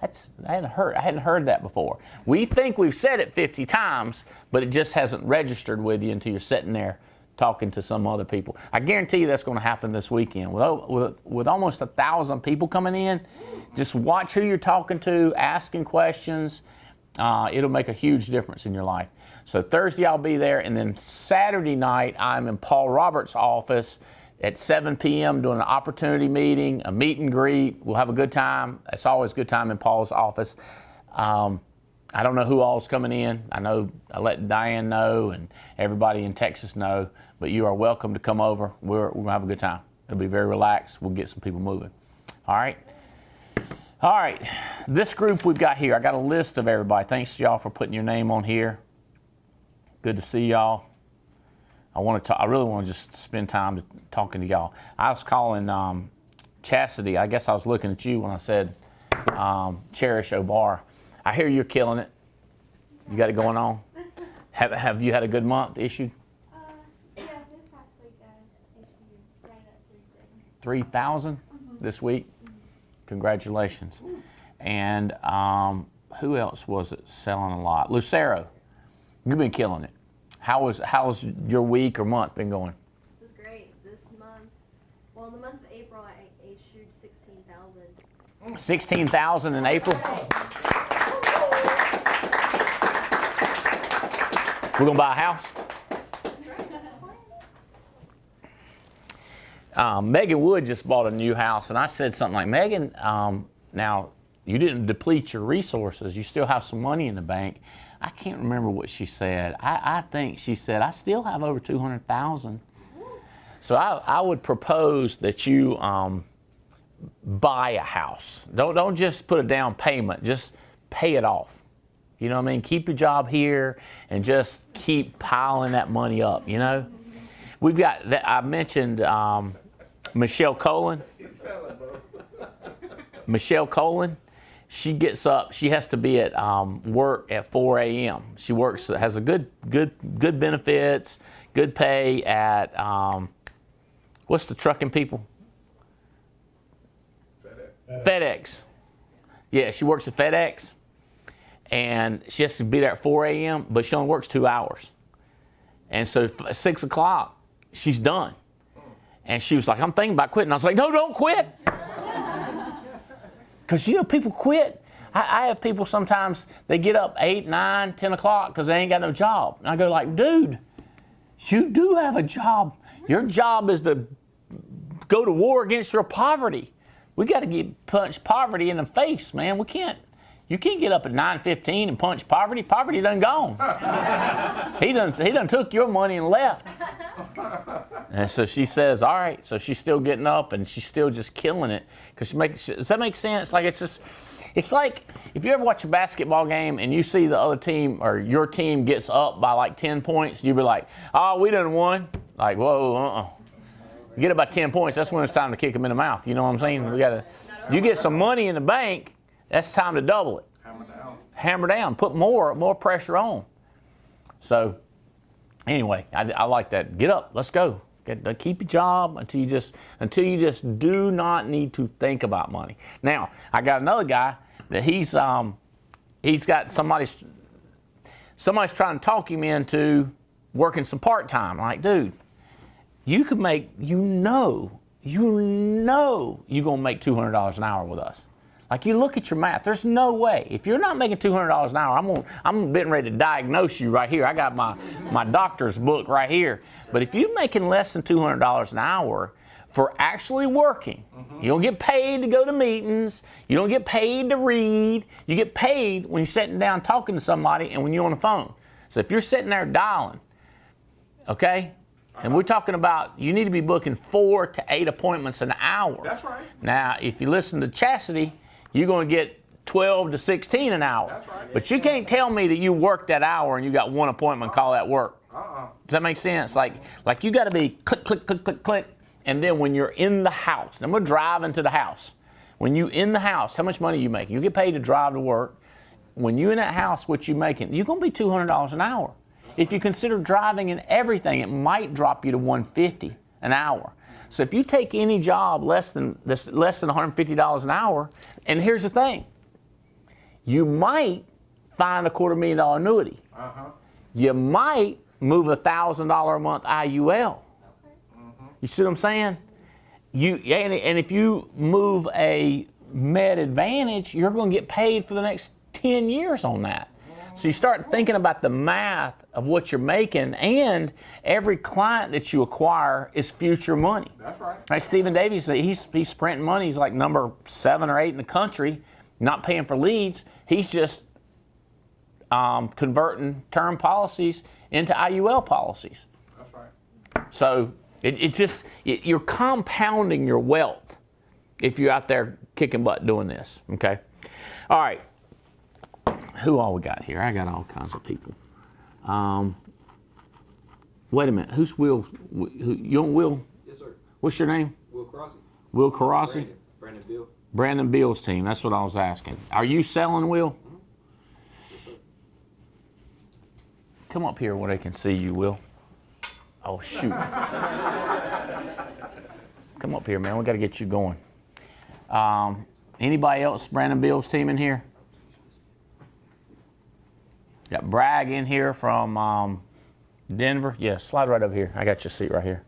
I hadn't heard that before. We think we've said it 50 times, but it just hasn't registered with you until you're sitting there talking to some other people. I guarantee you that's going to happen this weekend. With almost 1,000 people coming in, just watch who you're talking to, asking questions. It'll make a huge difference in your life. So Thursday I'll be there, and then Saturday night I'm in Paul Roberts' office at 7 p.m. doing an opportunity meeting, a meet and greet. We'll have a good time. It's always a good time in Paul's office. I don't know who all's coming in. I let Diane know and everybody in Texas know, but you are welcome to come over. We're going to have a good time. It'll be very relaxed. We'll get some people moving. All right. All right. This group we've got here, I got a list of everybody. Thanks to y'all for putting your name on here. Good to see y'all. I really want to just spend time talking to y'all. I was calling Chastity. I guess I was looking at you when I said Cherish O'Bar. I hear you're killing it. You got it going on. Have you had a good month issued? Yeah, this past week I issued right at 3,000 this week. Congratulations. And who else was it selling a lot? Lucero, you've been killing it. How's your week or month been going? It was great. This month, well, in the month of April, I issued 16,000. 16,000 in April? We're going to buy a house? Megan Wood just bought a new house, and I said something like, Megan, now, you didn't deplete your resources. You still have some money in the bank. I can't remember what she said. I think she said, I still have over 200,000. So I would propose that you buy a house. Don't just put a down payment. Just pay it off. You know what I mean? Keep your job here and just keep piling that money up, you know? We've got, I mentioned Michelle Colin. Michelle Colin. She gets up. She has to be at work at 4 a.m. She works, has a good benefits, good pay at what's the trucking people? FedEx. Yeah, she works at FedEx, and she has to be there at 4 a.m. But she only works 2 hours, and so at 6 o'clock she's done. And she was like, "I'm thinking about quitting." I was like, "No, don't quit." Because, you know, people quit. I have people sometimes, they get up 8, 9, 10 o'clock because they ain't got no job. And I go like, dude, you do have a job. Your job is to go to war against your poverty. We got to punch poverty in the face, man. You can't get up at 9:15 and punch poverty. Poverty done gone. He done took your money and left. And so she says, all right. So she's still getting up and she's still just killing it. Does that make sense? Like it's like if you ever watch a basketball game and you see the other team or your team gets up by like 10 points, you be like, oh, we done won. Like, whoa, You get about 10 points, that's when it's time to kick them in the mouth. You know what I'm saying? You get some money in the bank, that's time to double it. Hammer down. Put more pressure on. So, anyway, I like that. Get up. Let's go. Keep your job until you just do not need to think about money. Now, I got another guy that he's got somebody's trying to talk him into working some part-time. Like, dude, you could make, you know you're going to make $200 an hour with us. Like, you look at your math, there's no way. If you're not making $200 an hour, I'm getting ready to diagnose you right here. I got my doctor's book right here. But if you're making less than $200 an hour for actually working, you don't get paid to go to meetings, you don't get paid to read, you get paid when you're sitting down talking to somebody and when you're on the phone. So if you're sitting there dialing, okay? And we're talking about you need to be booking 4 to 8 appointments an hour. That's right. Now, if you listen to Chastity, you're going to get 12 to 16 an hour. That's right. But you can't tell me that you worked that hour and you got one appointment, call that work. Does that make sense? Like you got to be click, click, click, click, click. And then when you're in the house, and we're driving to the house. When you in the house, how much money are you making? You get paid to drive to work. When you in that house, what you making? You're going to be $200 an hour. If you consider driving and everything, it might drop you to $150 an hour. So if you take any job less than $150 an hour, and here's the thing, you might find a $250,000 annuity. You might move a $1,000 a month IUL. You see what I'm saying? And if you move a Med Advantage, you're going to get paid for the next 10 years on that. So you start thinking about the math of what you're making, and every client that you acquire is future money. That's right. Right, Stephen Davies, he's sprinting money. He's like number 7 or 8 in the country, not paying for leads. He's just converting term policies into IUL policies. That's right. So you're compounding your wealth if you're out there kicking butt doing this. Okay. All right. Who all we got here? I got all kinds of people. Wait a minute. Who's Will? You want Will? Yes, sir. What's your name? Will Carson. Will Carossi? Brandon Bill. Brandon Bill's team. That's what I was asking. Are you selling, Will? Yes, sir. Come up here where they can see you, Will. Oh, shoot. Come up here, man. We got to get you going. Anybody else Brandon Bill's team in here? Got Bragg in here from Denver. Yeah, slide right over here. I got your seat right here.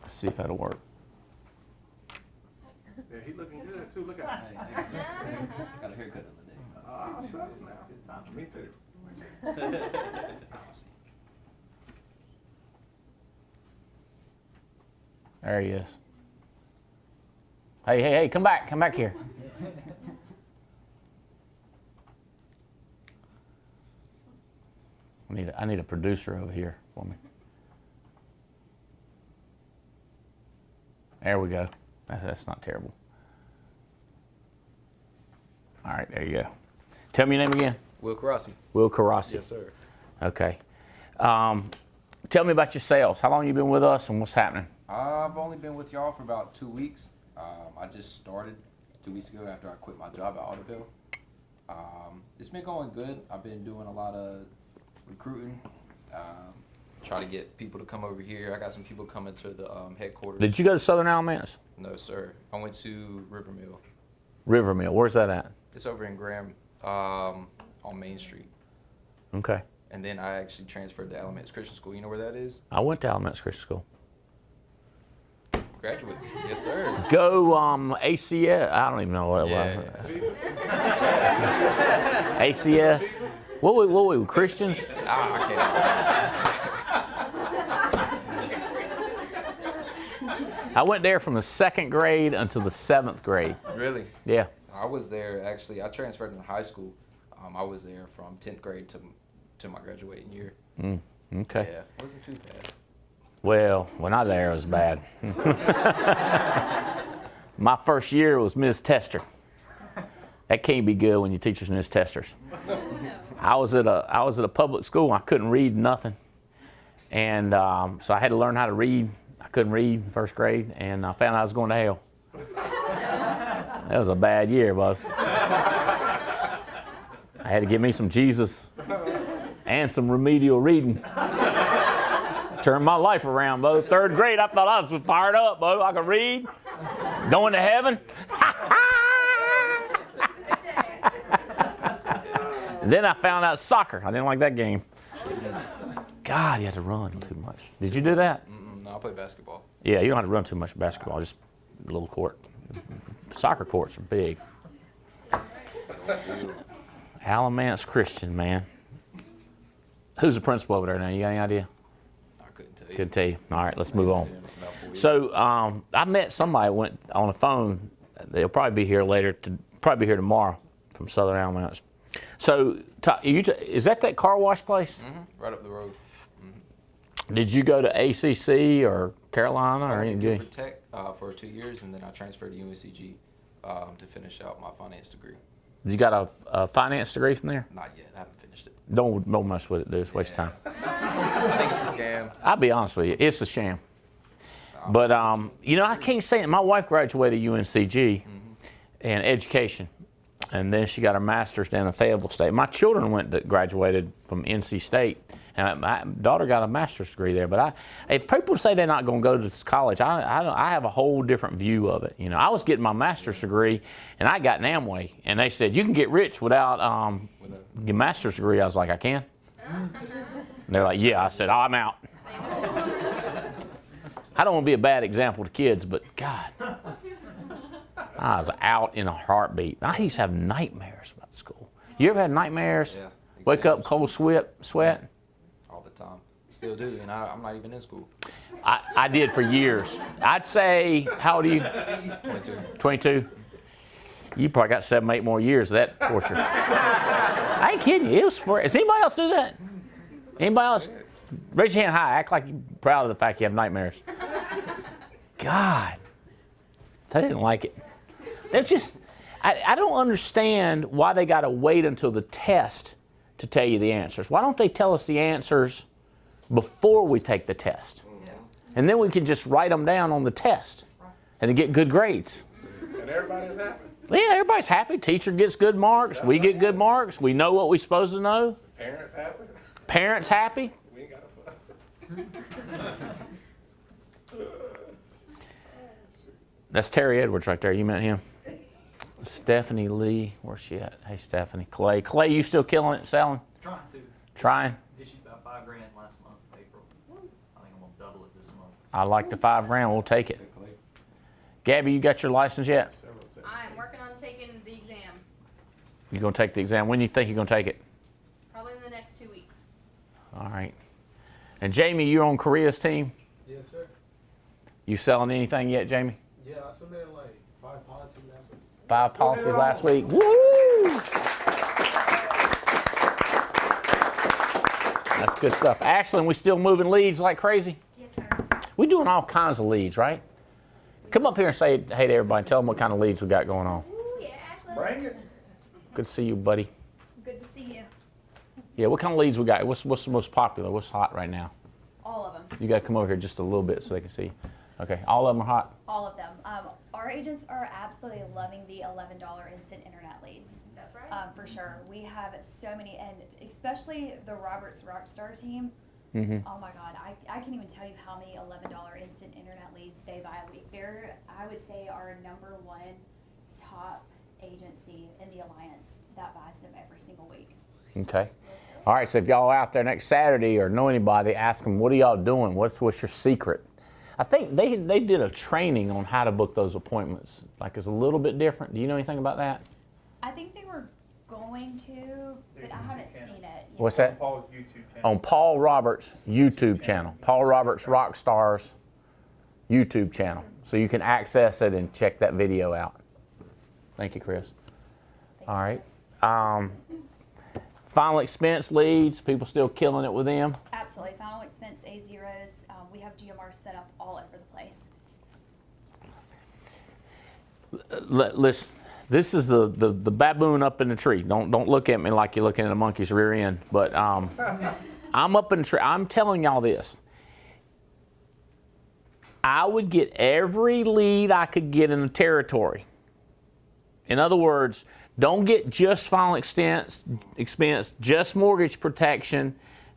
Let's see if that'll work. Yeah, he looking good too. Look at him. Got a haircut on the day. Ah, shucks now. Me too. There he is. Hey, come back here. I need a producer over here for me. There we go. That's not terrible. All right, there you go. Tell me your name again. Will Carson. Will Carossi. Yes, sir. Okay. Tell me about your sales. How long you been with us and what's happening? I've only been with y'all for about 2 weeks. I just started 2 weeks ago after I quit my job at Audubon. It's been going good. I've been doing a lot of recruiting, try to get people to come over here. I got some people coming to the headquarters. Did you go to Southern Alamance? No, sir. I went to Rivermill. Rivermill. Where's that at? It's over in Graham, on Main Street. Okay. And then I actually transferred to Alamance Christian School. You know where that is? I went to Alamance Christian School. Graduates. Yes, sir. Go ACS. I don't even know what it was. ACS. What we Christians? I I went there from the 2nd grade until the 7th grade. can't. Really? Yeah. I was there, actually. I transferred in high school. I was there from 10th grade to my graduating year. Okay. Yeah, it wasn't too bad. Well, when I was there, it was bad. My first year was Ms. Tester. That can't be good when your teachers Ms. Testers. I was at a public school. I couldn't read nothing, and so I had to learn how to read. I couldn't read in 1st grade, and I found out I was going to hell. That was a bad year, bud. I had to get me some Jesus and some remedial reading. Turned my life around, bud. 3rd grade, I thought I was fired up, bud. I could read. Going to heaven. Then I found out soccer. I didn't like that game. God, you had to run too much. Did you do that? No, I play basketball. Yeah, you don't have to run too much basketball. Just a little court. Soccer courts are big. Alamance Christian, man. Who's the principal over there now? You got any idea? I couldn't tell you. Couldn't tell you. All right, let's move on. So I met somebody went on the phone. They'll probably be here later. Probably be here tomorrow from Southern Alamance. So is that car wash place? Right up the road. Did you go to ACC or Carolina or anything? For Tech for 2 years, and then I transferred to UNCG to finish out my finance degree. You got a finance degree from there? Not yet. I haven't finished it. Don't mess with it, dude. It's a waste of time. I think it's a scam. I'll be honest with you. It's a sham. But, you know, I can't say it. My wife graduated UNCG in education, and then she got her master's down in Fayetteville State. My children graduated from NC State, and my daughter got a master's degree there. But if people say they're not going to go to this college, I have a whole different view of it. You know, I was getting my master's degree, and I got an Amway, and they said, you can get rich without your master's degree. I was like, I can? And they're like, yeah. I said, oh, I'm out. I don't want to be a bad example to kids, but God, I was out in a heartbeat. I used to have nightmares about school. You ever had nightmares? Yeah. Wake up cold sweat? All the time. Still do, and I'm not even in school. I did for years. I'd say, how old are you? 22. 22? You probably got 7, 8 more years of that torture. I ain't kidding you. It was for, does anybody else do that? Anybody else? Raise your hand high. Act like you're proud of the fact you have nightmares. God. I didn't like it. They're just, I don't understand why they got to wait until the test to tell you the answers. Why don't they tell us the answers before we take the test? And then we can just write them down on the test and get good grades. And everybody's happy. Yeah, everybody's happy. Teacher gets good marks. We get good marks. We know what we're supposed to know. Parents happy. Parents happy. We ain't got a fuss. That's Terry Edwards right there. You met him. Stephanie Lee. Where's she at? Hey, Stephanie. Clay. Clay, you still killing it, selling? Trying to. Trying? Issued about $5 grand last month, April. I think I'm gonna double it this month. I like the $5 grand. We'll take it. Gabby, you got your license yet? I'm working on taking the exam. You gonna take the exam? When do you think you're gonna take it? Probably in the next 2 weeks. All right. And Jamie, you're on Korea's team. Yes, sir. You selling anything yet, Jamie? Yeah, I submitted like 5 policies last week. 5 policies last week. Woo! That's good stuff. Ashlyn, we still moving leads like crazy? Yes, sir. We're doing all kinds of leads, right? Come up here and say hey to everybody. Tell them what kind of leads we got going on. Ooh, yeah, Ashley. Bring it. Good to see you, buddy. Good to see you. Yeah, what kind of leads we got? What's the most popular? What's hot right now? All of them. You got to come over here just a little bit so they can see. Okay, all of them are hot? All of them. Our agents are absolutely loving the $11 instant internet leads. That's right. For sure. We have so many, and especially the Roberts Rockstar team. Mm-hmm. Oh my God, I can't even tell you how many $11 instant internet leads they buy a week. They're, I would say, our #1 top agency in the Alliance that buys them every single week. Okay. All right, so if y'all out there next Saturday or know anybody, ask them, what are y'all doing? What's your secret? I think they did a training on how to book those appointments. Like it's a little bit different. Do you know anything about that? I think they were going to, but I haven't seen it. What's that? Paul's YouTube channel. On Paul Roberts' YouTube channel. Paul Roberts Rockstars YouTube channel. So you can access it and check that video out. Thank you, Chris. All right. Final expense leads, people still killing it with them? Absolutely. Final expense A0s. We have GMRs set up all over the place. Listen, this is the baboon up in the tree. Don't look at me like you're looking at a monkey's rear end. But I'm up in the tree. I'm telling y'all this. I would get every lead I could get in the territory. In other words, don't get just final expense, just mortgage protection,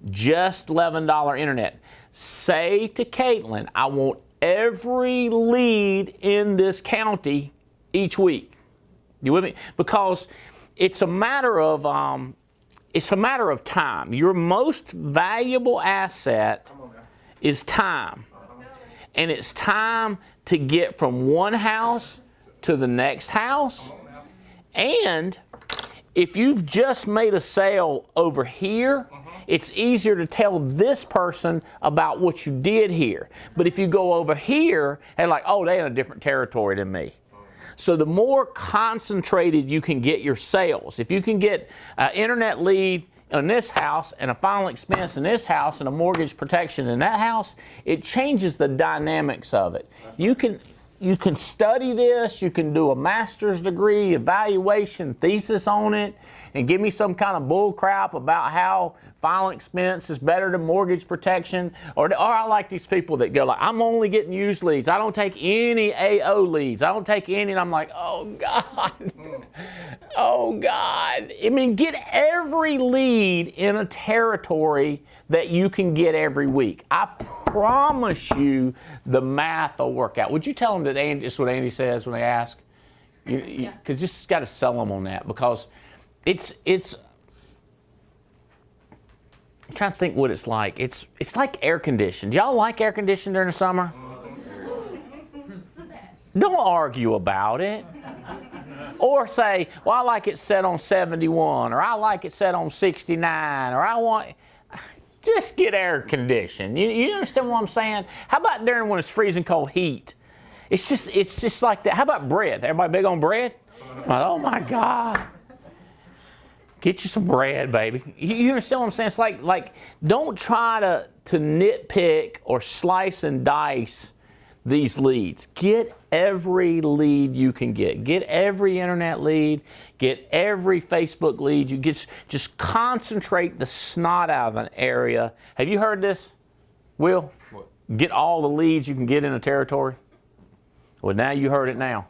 just $11 internet. Say to Caitlin, I want every lead in this county each week. You with me? Because it's a matter of time. Your most valuable asset is time. And it's time to get from one house to the next house. And if you've just made a sale over here, it's easier to tell this person about what you did here. But if you go over here and like, oh, they're in a different territory than me. So the more concentrated you can get your sales, if you can get an internet lead in this house and a final expense in this house and a mortgage protection in that house, it changes the dynamics of it. You can study this, you can do a master's degree, evaluation, thesis on it, and give me some kind of bull crap about how final expense is better than mortgage protection. Or I like these people that go like, I'm only getting used leads. I don't take any AO leads. I don't take any, and I'm like, oh God. Oh God. I mean, get every lead in a territory that you can get every week. I promise you the math will work out. Would you tell them that that's what Andy says when they ask? Because you just got to sell them on that, because it's I'm trying to think what it's like. It's like air conditioned. Y'all like air conditioned during the summer? Don't argue about it. Or say, well, I like it set on 71, or I like it set on 69, or I want... Just get air conditioned. You understand what I'm saying? How about during when it's freezing cold heat? It's just like that. How about bread? Everybody big on bread? Oh my God. Get you some bread, baby. You understand what I'm saying? It's like don't try to nitpick or slice and dice these leads. Get every lead you can get. Get every internet lead. Get every Facebook lead. You just concentrate the snot out of an area. Have you heard this, Will? What? Get all the leads you can get in a territory. Well, now you heard it now.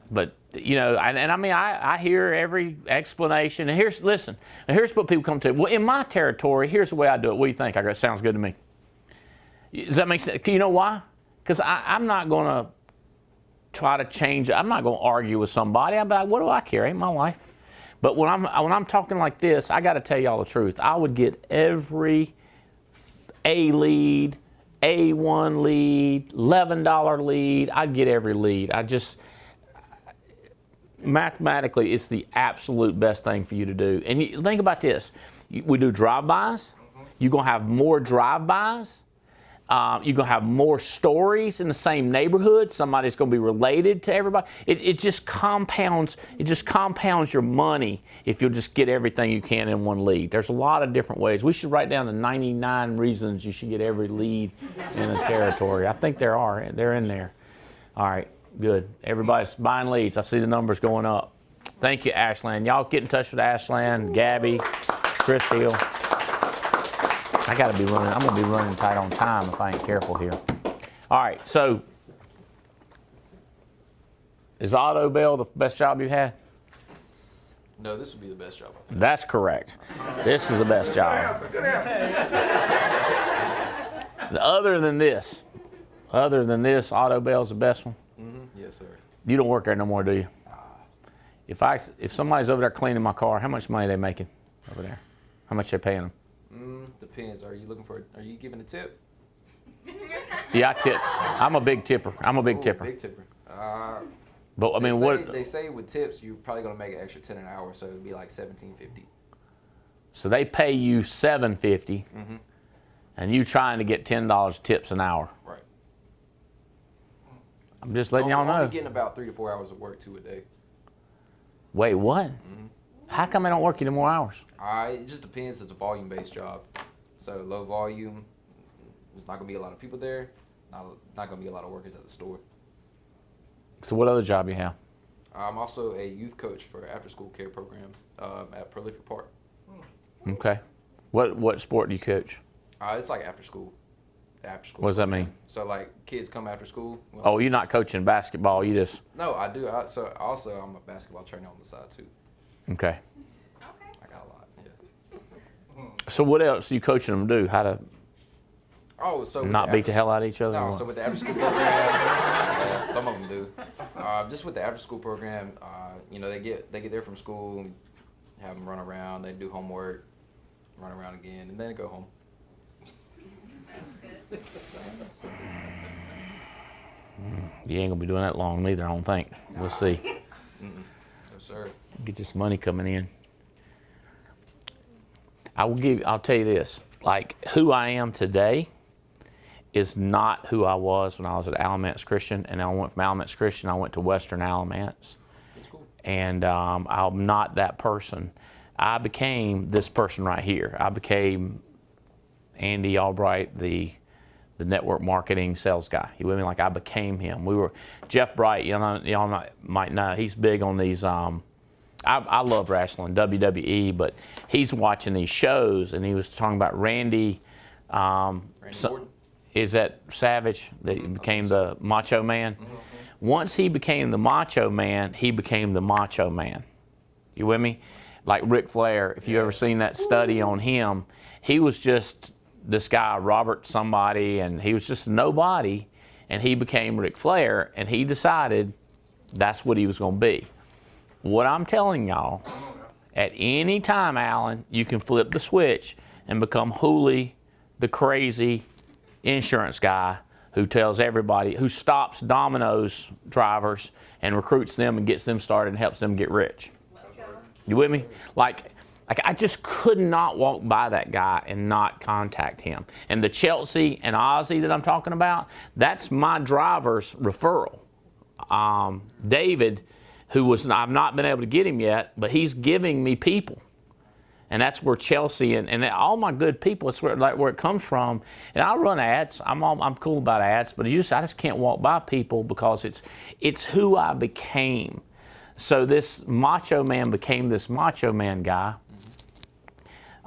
But you know, and I mean, I hear every explanation. And here's what people come to. Well, in my territory, here's the way I do it. What do you think? It sounds good to me. Does that make sense? You know why? Because I'm not going to try to change it. I'm not going to argue with somebody. I'm like, what do I care? Ain't my life. But when I'm talking like this, I got to tell y'all the truth. I would get every A lead, A1 lead, $11 lead. I'd get every lead. Mathematically, it's the absolute best thing for you to do. And think about this. We do drive-bys. You're going to have more drive-bys. You're going to have more stories in the same neighborhood. Somebody's going to be related to everybody. It just compounds. It just compounds your money if you'll just get everything you can in one lead. There's a lot of different ways. We should write down the 99 reasons you should get every lead in a territory. I think there are. They're in there. All right, good. Everybody's buying leads. I see the numbers going up. Thank you, Ashland. Y'all get in touch with Ashland, Gabby, Chris Hill. I gotta be running. I'm gonna be running tight on time if I ain't careful here. All right, so is Auto Bell the best job you've had? No, this would be the best job. That's correct. This is the best job. Other than this, Auto Bell's the best one. Yes, sir. You don't work there no more, do you? If somebody's over there cleaning my car, how much money are they making over there? How much are they paying them? Depends. Are you giving a tip? Yeah, I tip. I'm a big tipper. I'm a big tipper. Big tipper. But I mean, They say with tips, you're probably gonna make an extra 10 an hour, so it'd be like $17.50. So they pay you $7.50, and you trying to get $10 tips an hour. Right. I'm just letting y'all know. I'm getting about 3 to 4 hours of work too a day. Wait, what? How come I don't work any more hours? It just depends. It's a volume-based job, so low volume. There's not gonna be a lot of people there. Not gonna be a lot of workers at the store. So what other job you have? I'm also a youth coach for after-school care program at Prolific Park. Okay. What sport do you coach? It's like after school. After school. What does that mean? So like kids come after school. Oh, you're not coaching basketball. You just. No, I do. So also I'm a basketball trainer on the side too. Okay. I got a lot. Yeah. So what else are you coaching them to do? How to so not beat the hell out of each other? No, so with the after school program, yeah, some of them do. Just with the after school program, they get there from school, have them run around, they do homework, run around again, and then they go home. You ain't gonna be doing that long neither, I don't think. We'll see. No, sir. Get this money coming in. I'll tell you this, like who I am today is not who I was when I was at Alamance Christian, and I went from Alamance Christian, I went to Western Alamance. That's cool. And I'm not that person. I became this person right here. I became Andy Albright, the network marketing sales guy. You with me? Like I became him. Jeff Bright, y'all might know, he's big on these, I love wrestling, WWE, but he's watching these shows and he was talking about Randy Orton? Is that Savage that became the Macho Man? Once he became the Macho Man, he became the Macho Man. You with me? Like Ric Flair, if you ever seen that study on him, he was just this guy, Robert somebody, and he was just nobody, and he became Ric Flair, and he decided that's what he was going to be. What I'm telling y'all, at any time, Alan, you can flip the switch and become Hooley, the crazy insurance guy who tells everybody, who stops Domino's drivers and recruits them and gets them started and helps them get rich. You with me? Like I just could not walk by that guy and not contact him. And the Chelsea and Ozzy that I'm talking about, that's my driver's referral. David, I've not been able to get him yet, but he's giving me people. And that's where Chelsea and all my good people, it's where it comes from. And I run ads. I'm cool about ads, but I just can't walk by people because it's who I became. So this Macho Man became this Macho Man guy.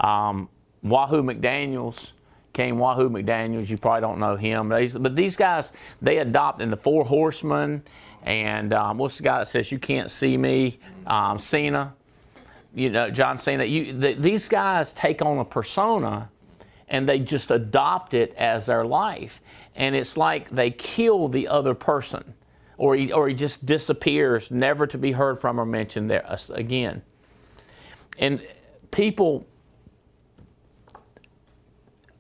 Wahoo McDaniels came Wahoo McDaniels. You probably don't know him, but these guys, they adopt in the Four Horsemen. And what's the guy that says you can't see me? Cena. John Cena. These guys take on a persona and they just adopt it as their life. And it's like they kill the other person, or he just disappears, never to be heard from or mentioned there again. And people,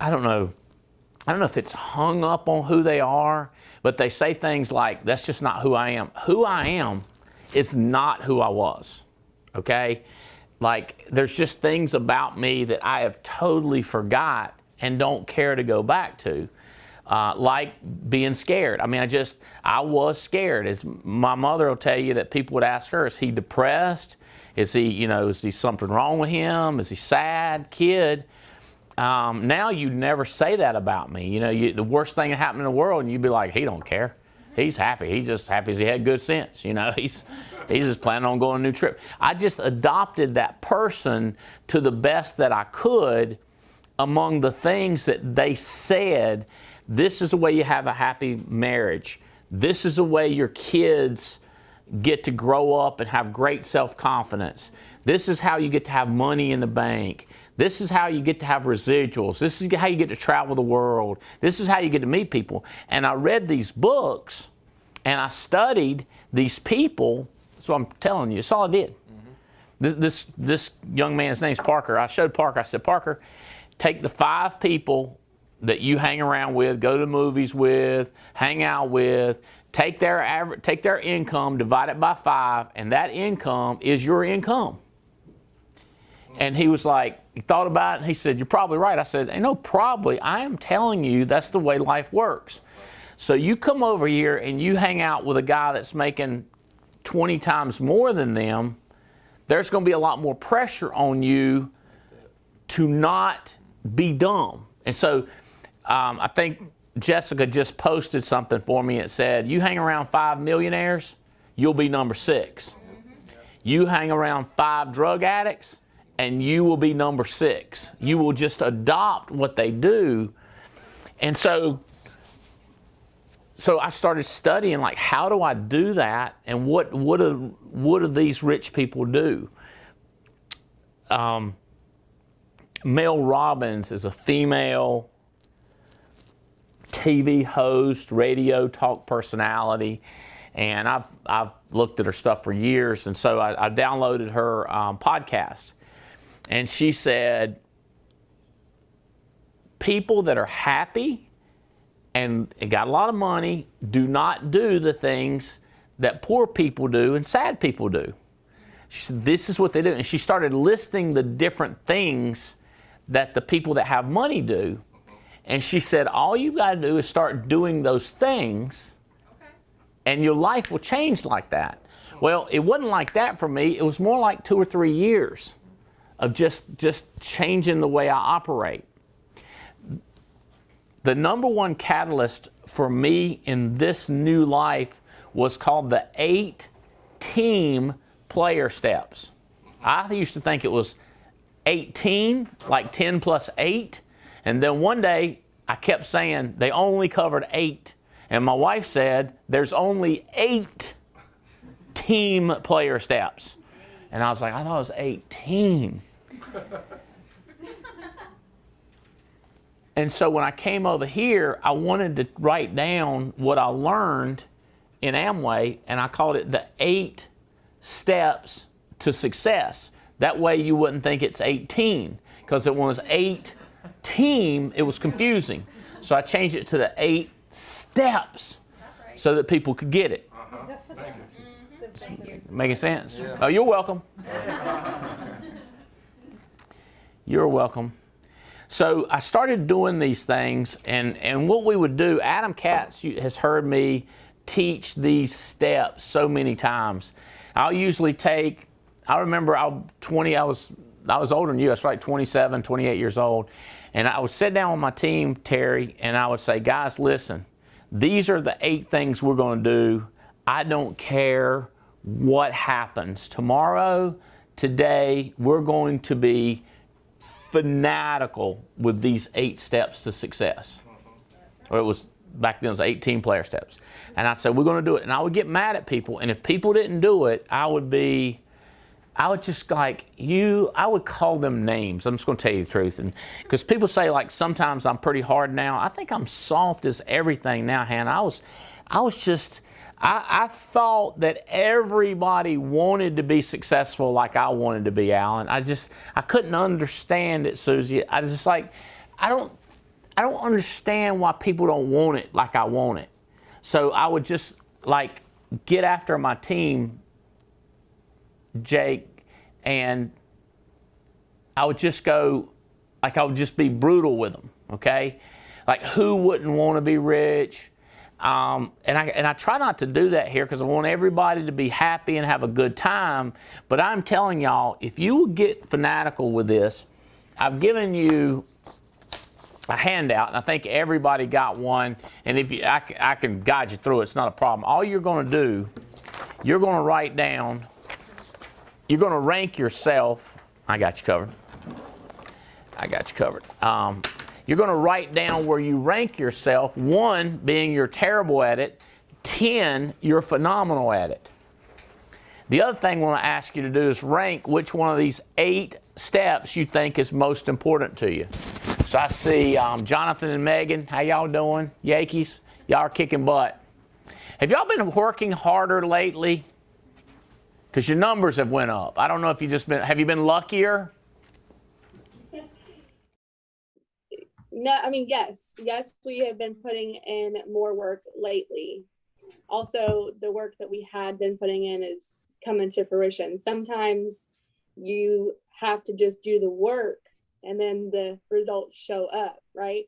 I don't know if it's hung up on who they are, but they say things like, that's just not who I am. Who I am is not who I was, okay? Like, there's just things about me that I have totally forgot and don't care to go back to, like being scared. I mean, I was scared. As my mother will tell you, that people would ask her, is he depressed? Is he something wrong with him? Is he sad kid? Now you never say that about me. The worst thing that happened in the world, and you'd be like, he don't care. He's happy. He's just happy as he had good sense. He's just planning on going on a new trip. I just adopted that person to the best that I could among the things that they said. This is the way you have a happy marriage. This is the way your kids get to grow up and have great self-confidence. This is how you get to have money in the bank. This is how you get to have residuals. This is how you get to travel the world. This is how you get to meet people. And I read these books and I studied these people. That's what I'm telling you. That's all I did. This young man's name's Parker. I showed Parker. I said, Parker, take the 5 people that you hang around with, go to movies with, hang out with, take their income, divide it by 5, and that income is your income. And he was like, he thought about it, and he said, you're probably right. I said, ain't no probably. I am telling you that's the way life works. So you come over here and you hang out with a guy that's making 20 times more than them, there's going to be a lot more pressure on you to not be dumb. And so I think Jessica just posted something for me. It said, you hang around 5 millionaires, you'll be number 6. You hang around 5 drug addicts, and you will be number 6. You will just adopt what they do. And so I started studying, like, how do I do that, and what do these rich people do? Mel Robbins is a female TV host, radio talk personality, and I've looked at her stuff for years, and so I downloaded her podcast, and she said, people that are happy and got a lot of money do not do the things that poor people do and sad people do. She said, this is what they do. And she started listing the different things that the people that have money do. And she said, all you've got to do is start doing those things, and your life will change like that. Well, it wasn't like that for me. It was more like 2 or 3 years of just changing the way I operate. The number one catalyst for me in this new life was called the 8 team player steps. I used to think it was 18, like 10 plus 8. And then one day I kept saying they only covered 8. And my wife said there's only 8 team player steps. And I was like, I thought it was 18. And so when I came over here, I wanted to write down what I learned in Amway, and I called it the 8 steps to success. That way you wouldn't think it's 18, because it was 8 team, it was confusing. So I changed it to the 8 steps so that people could get it. Thank you. Making sense? Yeah. Oh, you're welcome. You're welcome. So I started doing these things, and what we would do, Adam Katz has heard me teach these steps so many times. I'll usually take, I remember I was older than you, I was like 27, 28 years old, and I would sit down with my team, Terry, and I would say, guys, listen, these are the 8 things we're going to do. I don't care what happens. Tomorrow, today, we're going to be fanatical with these 8 steps to success. Or it was, back then it was 18 player steps. And I said, we're going to do it. And I would get mad at people. And if people didn't do it, I would just like, I would call them names. I'm just going to tell you the truth. And because people say, like, sometimes I'm pretty hard now. I think I'm soft as everything now, Hannah. I thought that everybody wanted to be successful like I wanted to be, Alan. I couldn't understand it, Susie. I was just like, I don't understand why people don't want it like I want it. So I would just, like, get after my team, Jake, and I would just go, like, I would just be brutal with them, okay? Like, who wouldn't want to be rich? And I try not to do that here because I want everybody to be happy and have a good time. But I'm telling y'all, if you will get fanatical with this, I've given you a handout, and I think everybody got one. And if I can guide you through it, it's not a problem. All you're going to do, you're going to write down, you're going to rank yourself. I got you covered. I got you covered. You're going to write down where you rank yourself, 1 being you're terrible at it, 10 you're phenomenal at it. The other thing I want to ask you to do is rank which one of these 8 steps you think is most important to you. So I see Jonathan and Megan, how y'all doing? Yankees, y'all are kicking butt. Have y'all been working harder lately? Because your numbers have went up. I don't know if have you been luckier? No, I mean, yes, we have been putting in more work lately. Also, the work that we had been putting in is coming to fruition. Sometimes you have to just do the work and then the results show up, right?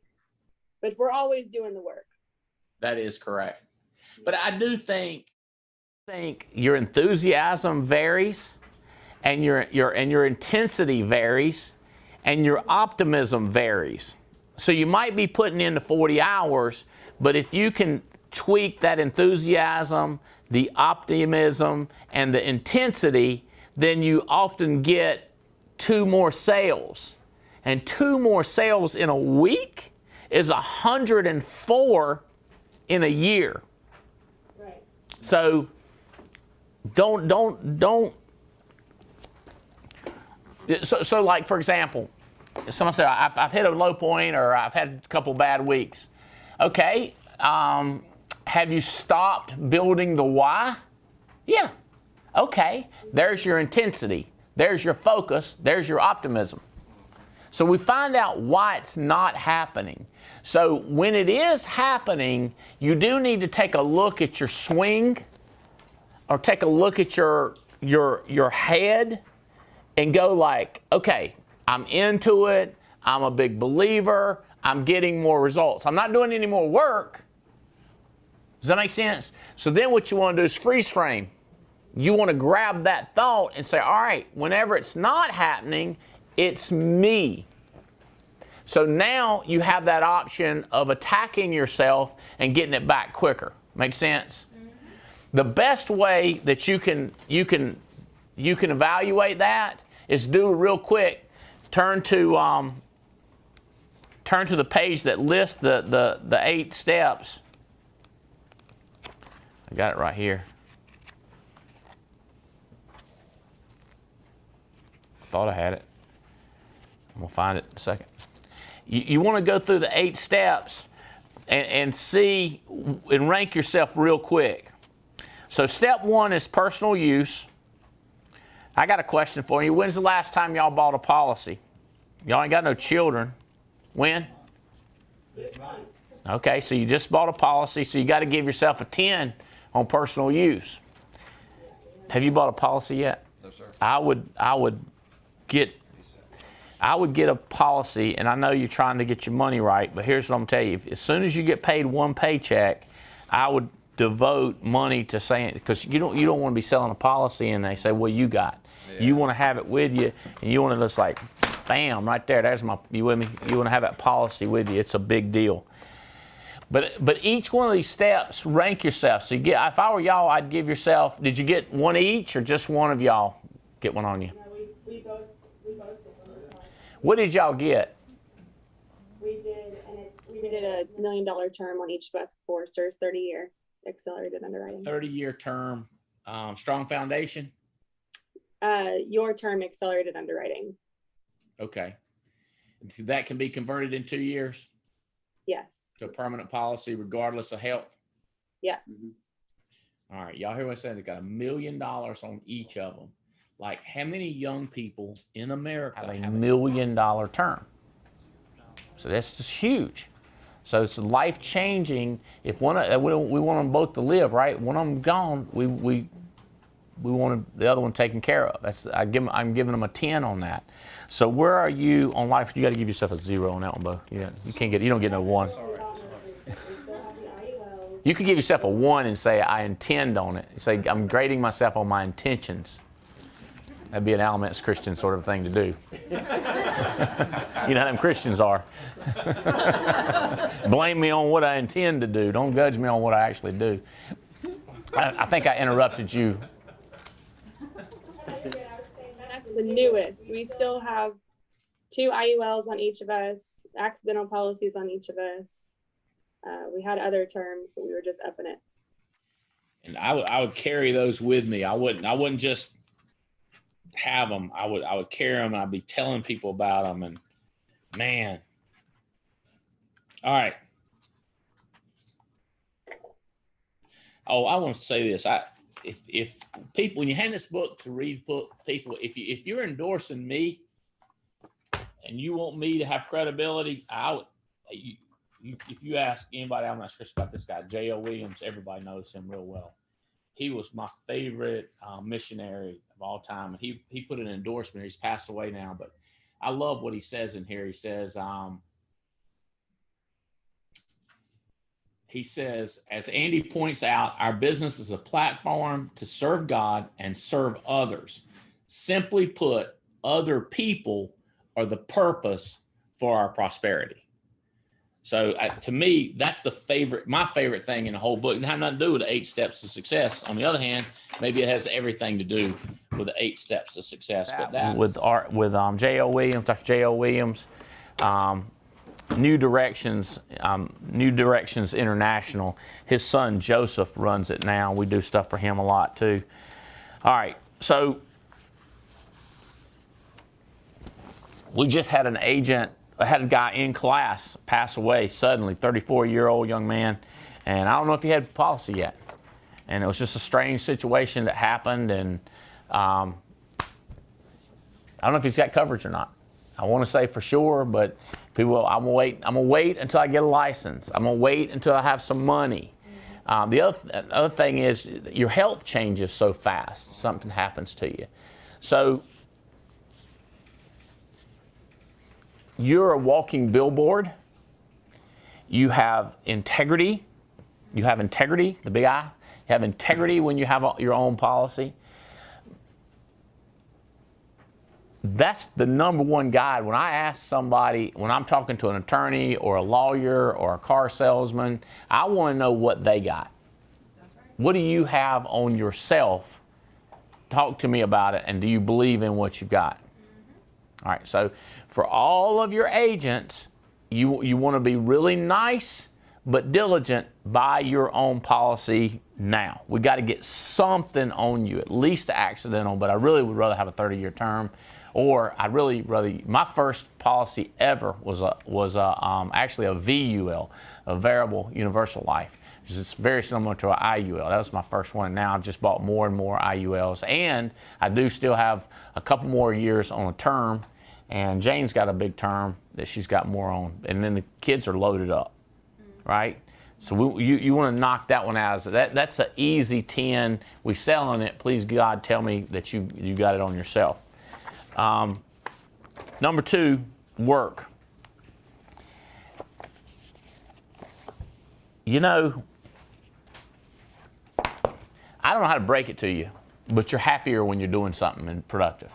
But we're always doing the work. That is correct. But I do think your enthusiasm varies, and your intensity varies, and your optimism varies. So you might be putting in the 40 hours, but if you can tweak that enthusiasm, the optimism, and the intensity, then you often get 2 more sales. And 2 more sales in a week is 104 in a year. Right. So don't. So like, for example, someone said, I've hit a low point, or I've had a couple bad weeks. Okay, have you stopped building the why? Yeah. Okay, there's your intensity, there's your focus, there's your optimism. So we find out why it's not happening. So when it is happening, you do need to take a look at your swing, or take a look at your head, and go like, okay, I'm into it, I'm a big believer, I'm getting more results. I'm not doing any more work. Does that make sense? So then what you want to do is freeze frame. You want to grab that thought and say, all right, whenever it's not happening, it's me. So now you have that option of attacking yourself and getting it back quicker. Make sense? Mm-hmm. The best way that you can evaluate that is do it real quick. Turn to the page that lists the 8 steps. I got it right here. Thought I had it. I'm gonna find it in a second. You want to go through the 8 steps and see and rank yourself real quick. So step 1 is personal use. I got a question for you. When's the last time y'all bought a policy? Y'all ain't got no children. When? Okay, so you just bought a policy, so you got to give yourself a 10 on personal use. Have you bought a policy yet? No, sir. I would get a policy, and I know you're trying to get your money right, but here's what I'm telling you. As soon as you get paid one paycheck, I would devote money to saying, because you don't want to be selling a policy and they say, well, you got. Yeah. You want to have it with you, and you want to just like, bam, right there, there's my, you with me? You want to have that policy with you. It's a big deal. But each one of these steps, rank yourself. So you get, if I were y'all, I'd give yourself, did you get one each, or just one of y'all get one on you? No, we both get one. What did y'all get? We did a $1 million term on each of us, Foresters, 30-year accelerated underwriting. 30-year term, strong foundation? Your term accelerated underwriting. Okay. So that can be converted in 2 years? Yes. To a permanent policy regardless of health? Yes. Mm-hmm. All right. Y'all hear what I'm saying? They got $1 million on each of them. Like, how many young people in America have a $1 million term? So that's just huge. So it's life-changing. If one of, we want them both to live, right? One of them gone, we want the other one taken care of. I'm giving them a 10 on that. So where are you on life? You got to give yourself a 0 on that one, Bo. You don't get no 1. You could give yourself a 1 and say I intend on it. You say I'm grading myself on my intentions. That'd be an Alamance Christian sort of thing to do. You know how them Christians are. Blame me on what I intend to do. Don't judge me on what I actually do. I think I interrupted you. That's the newest. We still have 2 IULs on each of us, accidental policies on each of us. We had other terms, but we were just upping it. And I would carry those with me. I wouldn't just have them. I would carry them, and I'd be telling people about them. And man, all right. Oh, I want to say this. If people, when you hand this book to read people, if you're endorsing me and you want me to have credibility, if you ask anybody, I'm not sure about this guy, J.O. Williams, everybody knows him real well. He was my favorite missionary of all time. And he put an endorsement. He's passed away now, but I love what he says in here. He says, as Andy points out, our business is a platform to serve God and serve others. Simply put, other people are the purpose for our prosperity. So to me, that's my favorite thing in the whole book. It had nothing to do with the 8 steps to success. On the other hand, maybe it has everything to do with the 8 steps to success. But that with J.O. Williams, Dr. J.O. Williams, New Directions International. His son Joseph runs it now. We do stuff for him a lot too. All right, so we just had an agent. I had a guy in class pass away suddenly, 34-year-old young man, and I don't know if he had policy yet. And it was just a strange situation that happened, and I don't know if he's got coverage or not. I want to say for sure, but people, I'm gonna wait until I get a license. I'm gonna wait until I have some money. The other thing is your health changes so fast. Something happens to you, so. You're a walking billboard. You have integrity. You have integrity, the big I. You have integrity when you have your own policy. That's the number one guide. When I ask somebody, when I'm talking to an attorney or a lawyer or a car salesman, I want to know what they got. What do you have on yourself? Talk to me about it, and do you believe in what you've got? All right, so for all of your agents, you want to be really nice but diligent. Buy your own policy now. We got to get something on you, at least accidental, but I really would rather have a 30-year term, or I'd really rather. My first policy ever was actually a VUL, a variable universal life. It's very similar to an IUL. That was my first one. Now I've just bought more and more IULs, and I do still have a couple more years on a term. And Jane's got a big term that she's got more on, and then the kids are loaded up, right? So you want to knock that one out. That's an easy 10. We selling it. Please God, tell me that you got it on yourself. Number 2, work. You know, I don't know how to break it to you, but you're happier when you're doing something and productive.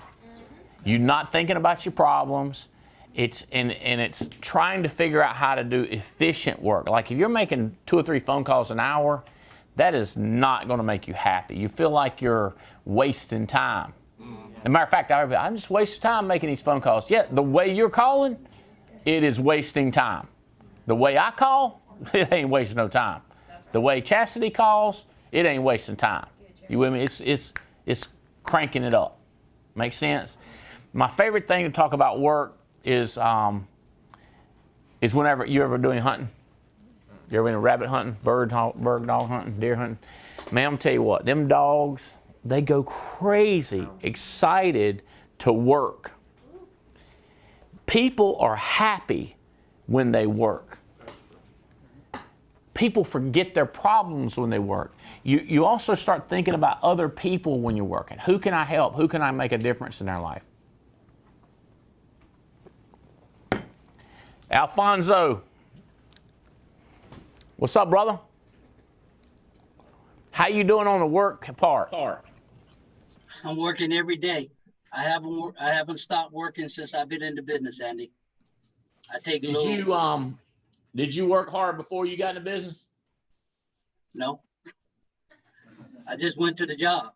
You're not thinking about your problems. It's trying to figure out how to do efficient work. Like if you're making 2 or 3 phone calls an hour, that is not going to make you happy. You feel like you're wasting time. As a matter of fact, I'm just wasting time making these phone calls. Yeah, the way you're calling, it is wasting time. The way I call, it ain't wasting no time. The way Chastity calls, it ain't wasting time. You with me? It's cranking it up. Make sense? My favorite thing to talk about work is whenever you ever doing hunting. You ever been rabbit hunting, bird dog hunting, deer hunting? Man, I'm gonna tell you what, them dogs, they go crazy, excited to work. People are happy when they work. People forget their problems when they work. You also start thinking about other people when you're working. Who can I help? Who can I make a difference in their life? Alfonso, what's up, brother? How you doing on the work part? I'm working every day. I haven't stopped working since I've been in the business, Andy. I take a little. Did you work hard before you got in the business? No. I just went to the job.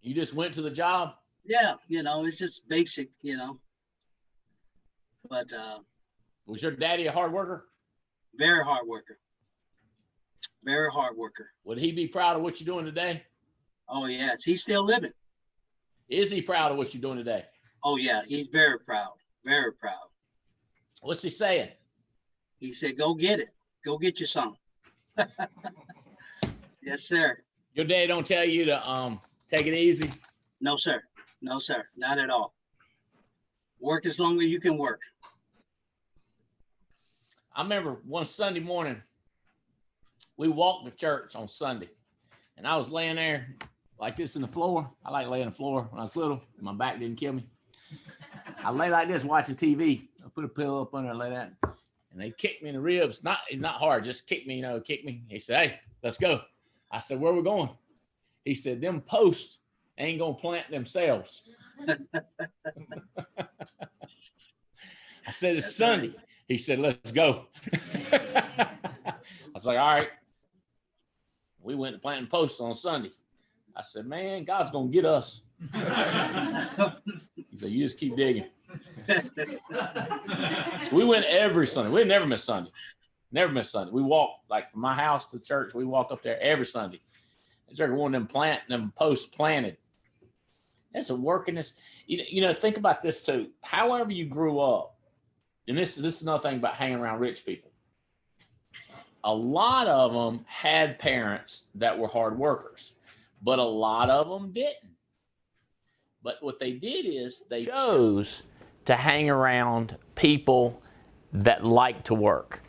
You just went to the job? Yeah, it's just basic, But was your daddy a hard worker? Very hard worker. Very hard worker. Would he be proud of what you're doing today? Oh, yes. He's still living. Is he proud of what you're doing today? Oh, yeah. He's very proud. Very proud. What's he saying? He said, go get it. Go get you some. Yes, sir. Your dad don't tell you to take it easy? No, sir. No, sir. Not at all. Work as long as you can work. I remember one Sunday morning, we walked to church on Sunday, and I was laying there like this in the floor. I like laying on the floor when I was little. My back didn't kill me. I lay like this watching TV. I put a pillow up under and lay that. And they kicked me in the ribs. Not hard, just kicked me, kicked me. He said, hey, let's go. I said, where are we going? He said, them posts ain't going to plant themselves. I said, it's Sunday. He said, let's go. I was like, all right. We went to planting posts on Sunday. I said, man, God's going to get us. He said, you just keep digging. We went every Sunday. We never missed Sunday. Never missed Sunday. We walked, like from my house to church, we walk up there every Sunday. There's every one of them posts planted. That's a work in this. Think about this too. However you grew up, and this is another thing about hanging around rich people. A lot of them had parents that were hard workers, but a lot of them didn't. But what they did is they chose to hang around people that like to work.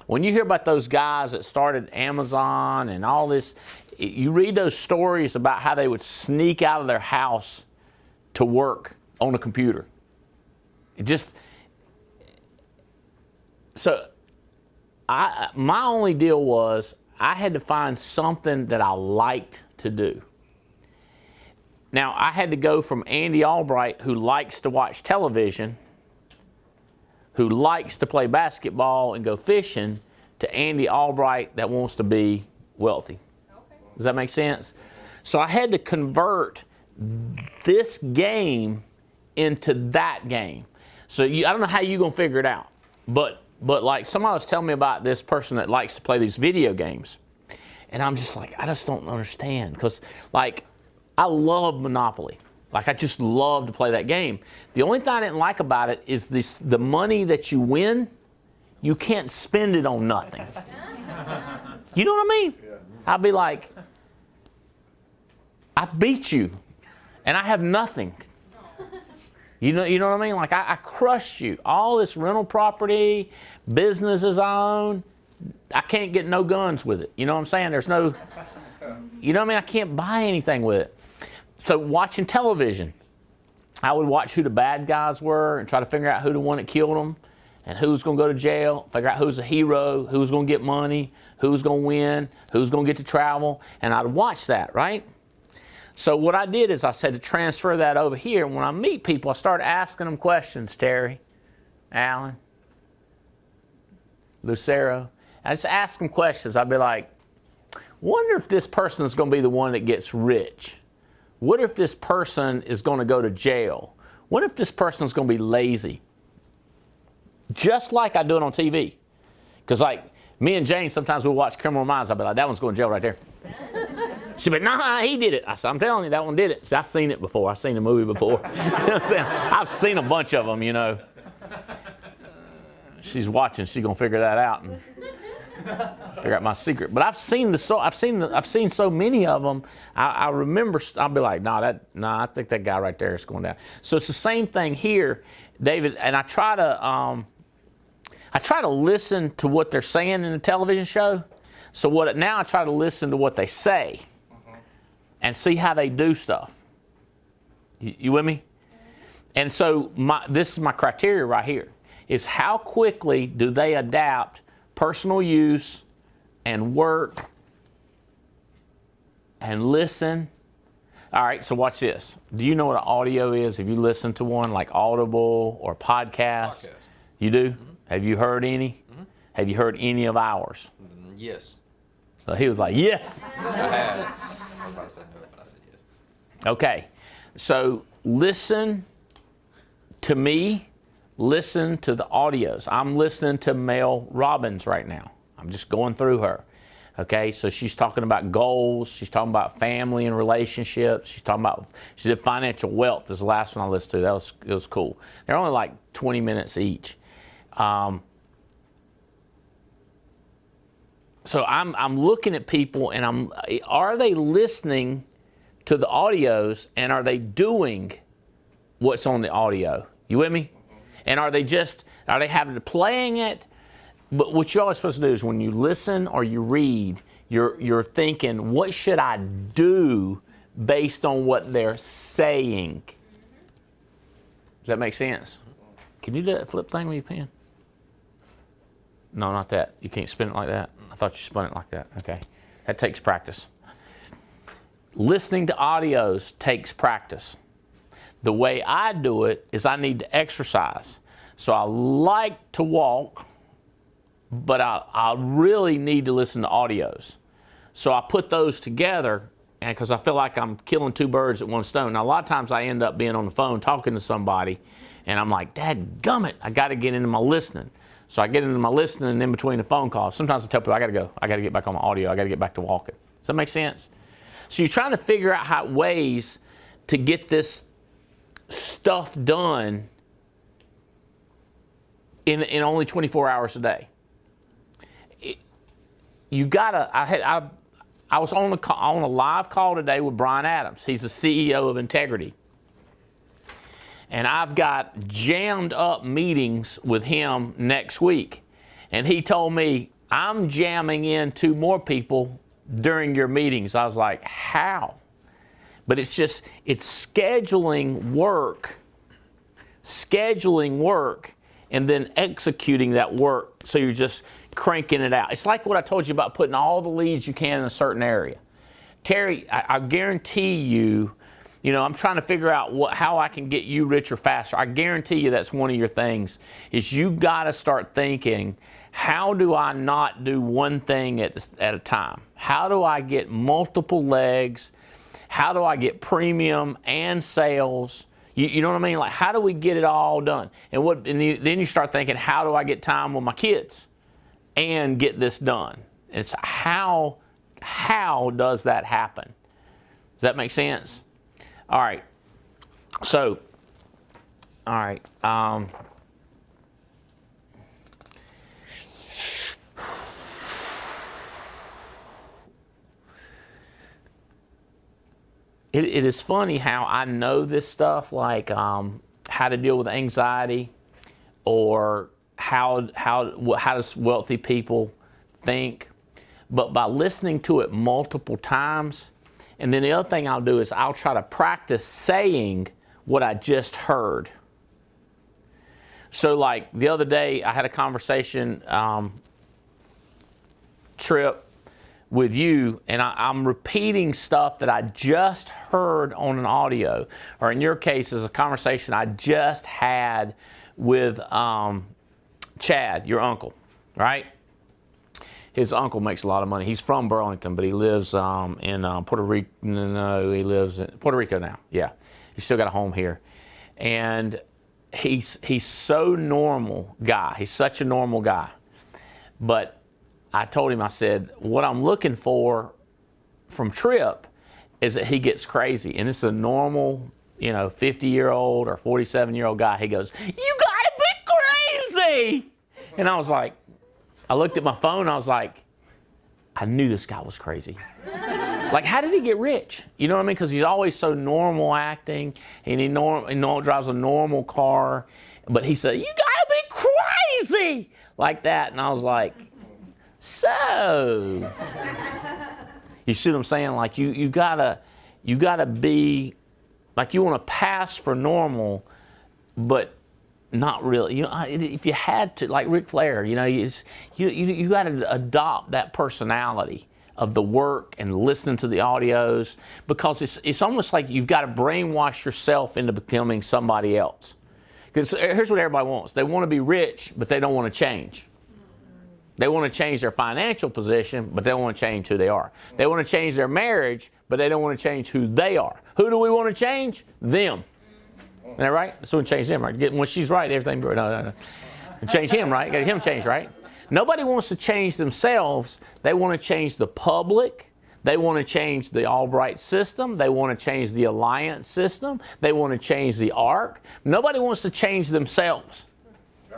When you hear about those guys that started Amazon and all this, you read those stories about how they would sneak out of their house to work on a computer. My only deal was I had to find something that I liked to do. Now, I had to go from Andy Albright, who likes to watch television, who likes to play basketball and go fishing, to Andy Albright that wants to be wealthy. Okay. Does that make sense? So I had to convert this game into that game. So I don't know how you're going to figure it out. But like somebody was telling me about this person that likes to play these video games. And I'm just like, I just don't understand. Because like, I love Monopoly. Like, I just love to play that game. The only thing I didn't like about it is the money that you win, you can't spend it on nothing. You know what I mean? Yeah. I'd be like, I beat you, and I have nothing. You know what I mean? Like, I crushed you. All this rental property, businesses I own, I can't get no guns with it. You know what I'm saying? There's no, you know what I mean? I can't buy anything with it. So watching television, I would watch who the bad guys were and try to figure out who the one that killed them and who's going to go to jail, figure out who's a hero, who's going to get money, who's going to win, who's going to get to travel. And I'd watch that, right? So what I did is I said to transfer that over here. And when I meet people, I start asking them questions, Terry, Alan, Lucero. I just ask them questions. I'd be like, wonder if this person is going to be the one that gets rich. What if this person is going to go to jail? What if this person is going to be lazy? Just like I do it on TV. Because like me and Jane, sometimes we'll watch Criminal Minds. I'll be like, that one's going to jail right there. She'll be like, nah, he did it. I said, I'm telling you, that one did it. See, I've seen it before. I've seen the movie before. You know what I'm saying? I've seen a bunch of them, you know. She's watching. She's going to figure that out and figure out my secret. But I've seen so many of them. I remember. I'll be like, nah, I think that guy right there is going down. So it's the same thing here, David. And I try to listen to what they're saying in the television show. So now I try to listen to what they say, and see how they do stuff. You with me? And so this is my criteria right here: is how quickly do they adapt personal use and work and listen. All right, so watch this. Do you know what an audio is? Have you listened to one like Audible or podcast? You do? Mm-hmm. Have you heard any? Mm-hmm. Have you heard any of ours? Yes. So he was like, yes. I have. I was about to say no, but I said yes. Okay, so listen to me. Listen to the audios. I'm listening to Mel Robbins right now. I'm just going through her. Okay, so she's talking about goals. She's talking about family and relationships. She did financial wealth. Is the last one I listened to. It was cool. They're only like 20 minutes each. So I'm looking at people and are they listening to the audios and are they doing what's on the audio? You with me? And are they having to playing it? But what you're always supposed to do is when you listen or you read, you're thinking, what should I do based on what they're saying? Does that make sense? Can you do that flip thing with your pen? No, not that. You can't spin it like that. I thought you spun it like that. Okay. That takes practice. Listening to audios takes practice. The way I do it is I need to exercise. So I like to walk, but I really need to listen to audios. So I put those together, and because I feel like I'm killing two birds at one stone. Now, a lot of times I end up being on the phone talking to somebody, and I'm like, dadgummit, I got to get into my listening. So I get into my listening and in between the phone calls. Sometimes I tell people, I got to go. I got to get back on my audio. I got to get back to walking. Does that make sense? So you're trying to figure out ways to get this stuff done in only 24 hours a day. You gotta. I was on a live call today with Brian Adams. He's the CEO of Integrity, and I've got jammed up meetings with him next week. And he told me, I'm jamming in 2 more people during your meetings. I was like, how? But it's scheduling work, and then executing that work. So you're just cranking it out. It's like what I told you about putting all the leads you can in a certain area. Terry, I guarantee you, I'm trying to figure out how I can get you richer faster. I guarantee you that's one of your things, is you got to start thinking, how do I not do one thing at a time? How do I get multiple legs? How do I get premium and sales? You know what I mean? Like, how do we get it all done? And then you start thinking, how do I get time with my kids and get this done? It's how does that happen? Does that make sense? All right. So, all right. It is funny how I know this stuff, like how to deal with anxiety, or how does wealthy people think. But by listening to it multiple times, and then the other thing I'll do is I'll try to practice saying what I just heard. So like the other day, I had a conversation, Trip, with you, and I'm repeating stuff that I just heard on an audio, or in your case, is a conversation I just had with Chad, your uncle, right? His uncle makes a lot of money. He's from Burlington, but he lives in Puerto Rico. No, he lives in Puerto Rico now. Yeah, he's still got a home here, and he's so normal guy. He's such a normal guy, but I told him, I said, what I'm looking for from Trip is that he gets crazy. And it's a normal, 50-year-old or 47-year-old guy. He goes, you gotta be crazy. And I was like, I looked at my phone and I was like, I knew this guy was crazy. Like, how did he get rich? You know what I mean? Because he's always so normal acting, and he drives a normal car. But he said, you gotta be crazy. Like that. And I was like, so, you see what I'm saying? Like you gotta be, like, you want to pass for normal, but not really. If you had to, like Ric Flair, you got to adopt that personality of the work and listening to the audios, because it's almost like you've got to brainwash yourself into becoming somebody else. Because here's what everybody wants: they want to be rich, but they don't want to change. They want to change their financial position, but they don't want to change who they are. They want to change their marriage, but they don't want to change who they are. Who do we want to change? Them. Isn't that right? So we change them, right? When she's right, everything. No. Change him, right? Got him changed, right? Nobody wants to change themselves. They want to change the public. They want to change the Albright system. They want to change the Alliance system. They want to change the ARC. Nobody wants to change themselves.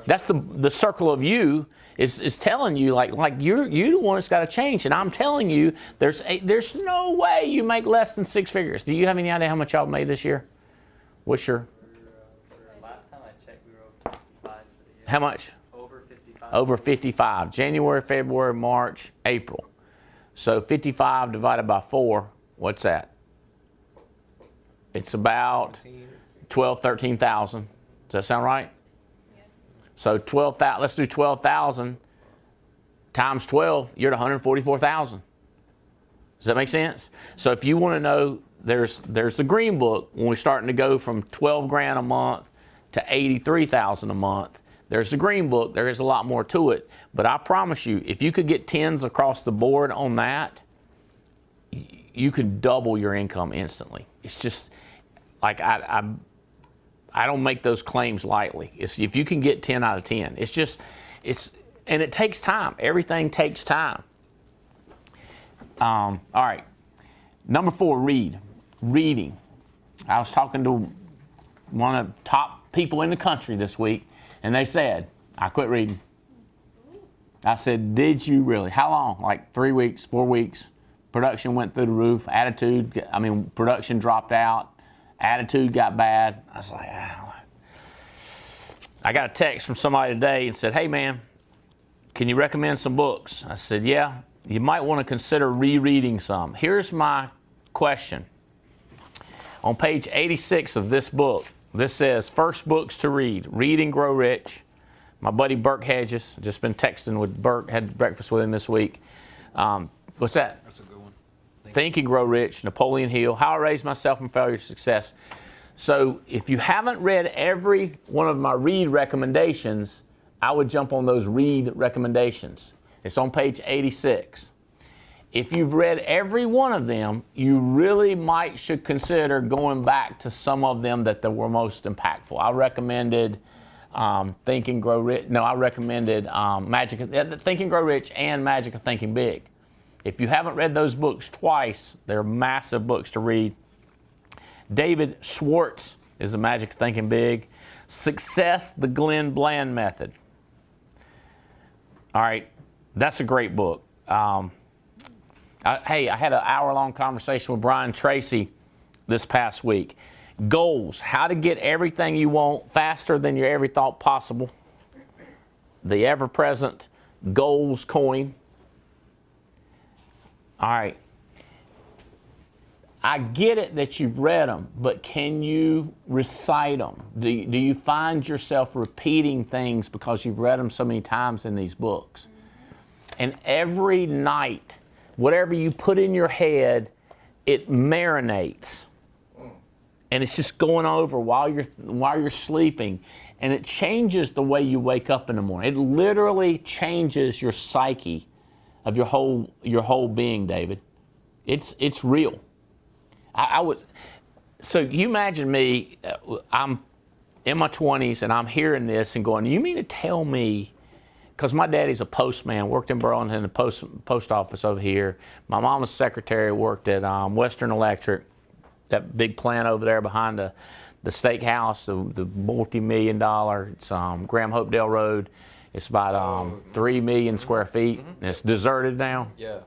That's the circle of you is telling you, like you're the one that's got to change. And I'm telling you, there's no way you make less than 6 figures. Do you have any idea how much y'all made this year? What's your? Last time I checked, we were How much? Over 55. Over 55. January, February, March, April. So 55 divided by 4, what's that? It's about 12, 13,000. Does that sound right? Yeah. So 12,000, let's do 12,000 times 12, you're at 144,000. Does that make sense? So if you want to know, there's the green book when we're starting to go from 12 grand a month to 83,000 a month. There's the green book. There is a lot more to it. But I promise you, if you could get 10s across the board on that, you could double your income instantly. It's just like I don't make those claims lightly. If you can get 10 out of 10, and it takes time. Everything takes time. All right. Number 4, reading. I was talking to one of the top people in the country this week, and they said, I quit reading. I said, did you really? How long? Like 3 weeks, 4 weeks. Production went through the roof. Production dropped out. Attitude got bad. I was like, I don't know. I got a text from somebody today and said, hey man, can you recommend some books? I said, yeah, you might want to consider rereading some. Here's my question. On page 86 of this book, this says, first books to read, Read and Grow Rich. My buddy Burke Hedges, just been texting with Burke, had breakfast with him this week. What's that? That's a good one. Think and Grow Rich, Napoleon Hill, How I Raised Myself from Failure to Success. So if you haven't read every one of my read recommendations, I would jump on those read recommendations. It's on page 86. If you've read every one of them, you really should consider going back to some of them that were most impactful. I recommended Think and Grow Rich. No, I recommended Think and Grow Rich and Magic of Thinking Big. If you haven't read those books twice, they're massive books to read. David Schwartz is The Magic of Thinking Big. Success, the Glenn Bland Method. All right, that's a great book. Hey, I had an hour-long conversation with Brian Tracy this past week. Goals, how to get everything you want faster than you ever thought possible. The ever-present goals coin. All right. I get it that you've read them, but can you recite them? Do you find yourself repeating things because you've read them so many times in these books? And every night, whatever you put in your head, it marinates. And it's just going over while you're sleeping. And it changes the way you wake up in the morning. It literally changes your psyche of your whole being, David. It's real. So you imagine me, I'm in my 20s and I'm hearing this and going, you mean to tell me, because my daddy's a postman, worked in Burlington, the post office over here. My mom's secretary worked at Western Electric, that big plant over there behind the steakhouse, the multi-million-dollar, it's Graham Hopedale Road. It's about 3 million square feet, and it's deserted now. Yeah.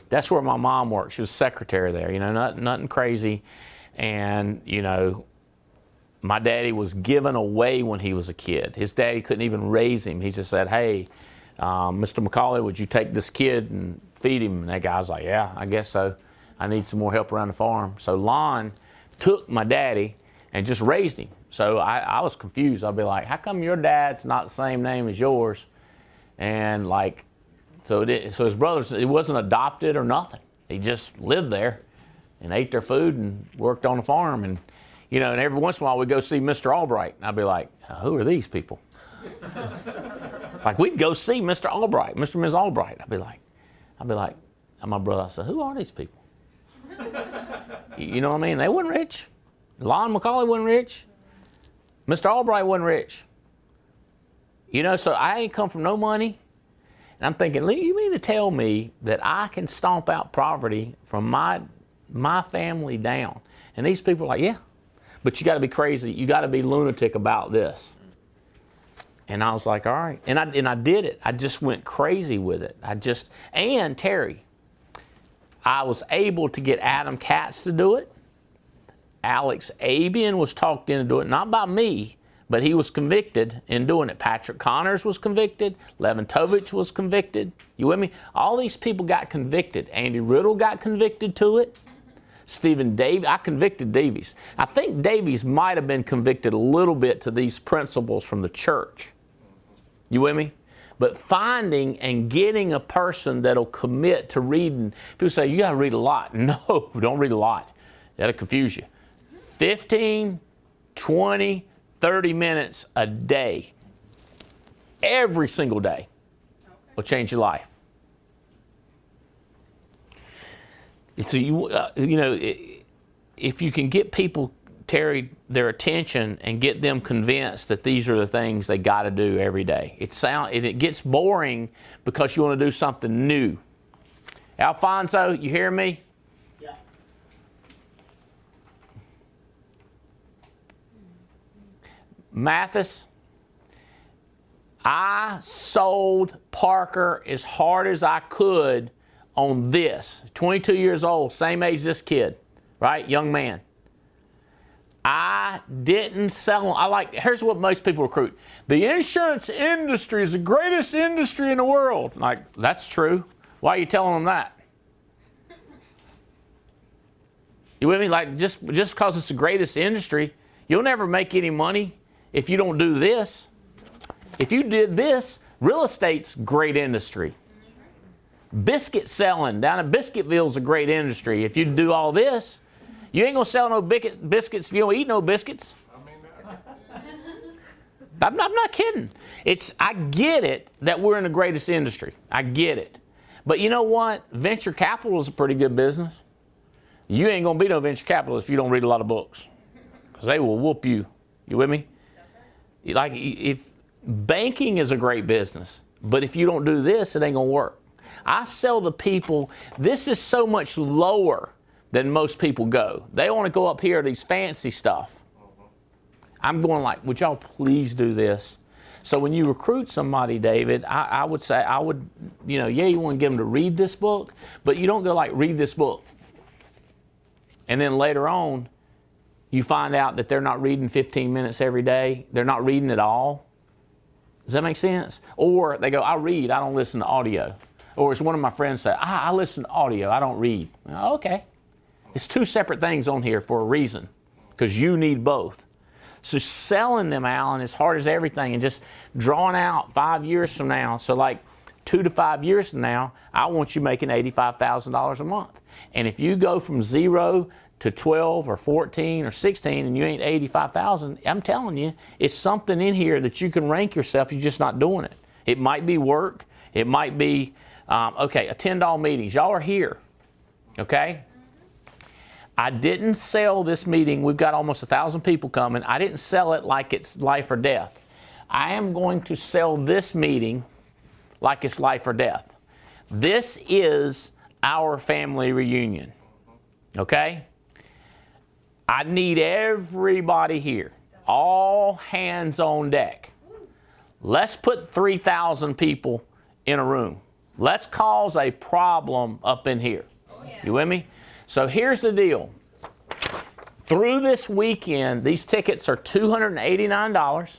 That's where my mom worked. She was secretary there, nothing crazy. And, my daddy was given away when he was a kid. His daddy couldn't even raise him. He just said, hey, Mr. McCauley, would you take this kid and feed him? And that guy was like, yeah, I guess so. I need some more help around the farm. So Lon took my daddy and just raised him. So I was confused. I'd be like, how come your dad's not the same name as yours? And so his brothers, it wasn't adopted or nothing. He just lived there and ate their food and worked on the farm. And, and every once in a while we'd go see Mr. Albright. And I'd be like, who are these people? We'd go see Mr. Albright, Mr. and Ms. Albright. I'd be like, and my brother, I said, who are these people? You know what I mean? They weren't rich. Lon McCauley wasn't rich. Mr. Albright wasn't rich. So I ain't come from no money. And I'm thinking, you mean to tell me that I can stomp out poverty from my family down? And these people are like, yeah, but you got to be crazy. You got to be lunatic about this. And I was like, all right. And I did it. I just went crazy with it. And Terry, I was able to get Adam Katz to do it. Alex Abian was talked into doing it, not by me, but he was convicted in doing it. Patrick Connors was convicted. Leventovich was convicted. You with me? All these people got convicted. Andy Riddle got convicted to it. Stephen Davies, I convicted Davies. I think Davies might have been convicted a little bit to these principles from the church. You with me? But finding and getting a person that'll commit to reading, people say, you got to read a lot. No, don't read a lot. That'll confuse you. 15, 20, 30 minutes a day, every single day, will change your life. So you know, if you can get people, Terry, their attention and get them convinced that these are the things they got to do every day. It gets boring because you want to do something new. Alfonso, you hear me? Yeah. Mathis, I sold Parker as hard as I could on this. 22 years old, same age as this kid, right? Young man. I didn't sell them. Here's what most people recruit. The insurance industry is the greatest industry in the world. Like, that's true. Why are you telling them that? You with me? Like, just because it's the greatest industry, you'll never make any money if you don't do this. If you did this, real estate's great industry. Biscuit selling down in Biscuitville is a great industry. If you do all this, you ain't gonna sell no biscuits if you don't eat no biscuits. I'm not kidding. I get it that we're in the greatest industry. I get it. But you know what? Venture capital is a pretty good business. You ain't gonna be no venture capitalist if you don't read a lot of books, because they will whoop you. You with me? Like, if banking is a great business, but if you don't do this, it ain't gonna work. I sell the people, this is so much lower than most people go. They want to go up here to these fancy stuff. I'm going like, would y'all please do this? So when you recruit somebody, David, I would say, you know, yeah, you want to get them to read this book, but you don't go like, read this book. And then later on, you find out that they're not reading 15 minutes every day. They're not reading at all. Does that make sense? Or they go, I read, I don't listen to audio. Or as one of my friends said, I listen to audio, I don't read. Oh, okay. It's two separate things on here for a reason, because you need both. So selling them, Alan, as hard as everything, and just drawing out 5 years from now. So like 2 to 5 years from now, I want you making $85,000 a month. And if you go from 0 to 12 or 14 or 16 and you ain't 85,000, I'm telling you, it's something in here that you can rank yourself. You're just not doing it. It might be work. It might be, okay, attend all meetings. Y'all are here, okay? I didn't sell this meeting. We've got almost 1,000 people coming. I didn't sell it like it's life or death. I am going to sell this meeting like it's life or death. This is our family reunion, okay? I need everybody here, all hands on deck. Let's put 3,000 people in a room. Let's cause a problem up in here. You with me? So here's the deal. Through this weekend, these tickets are $289.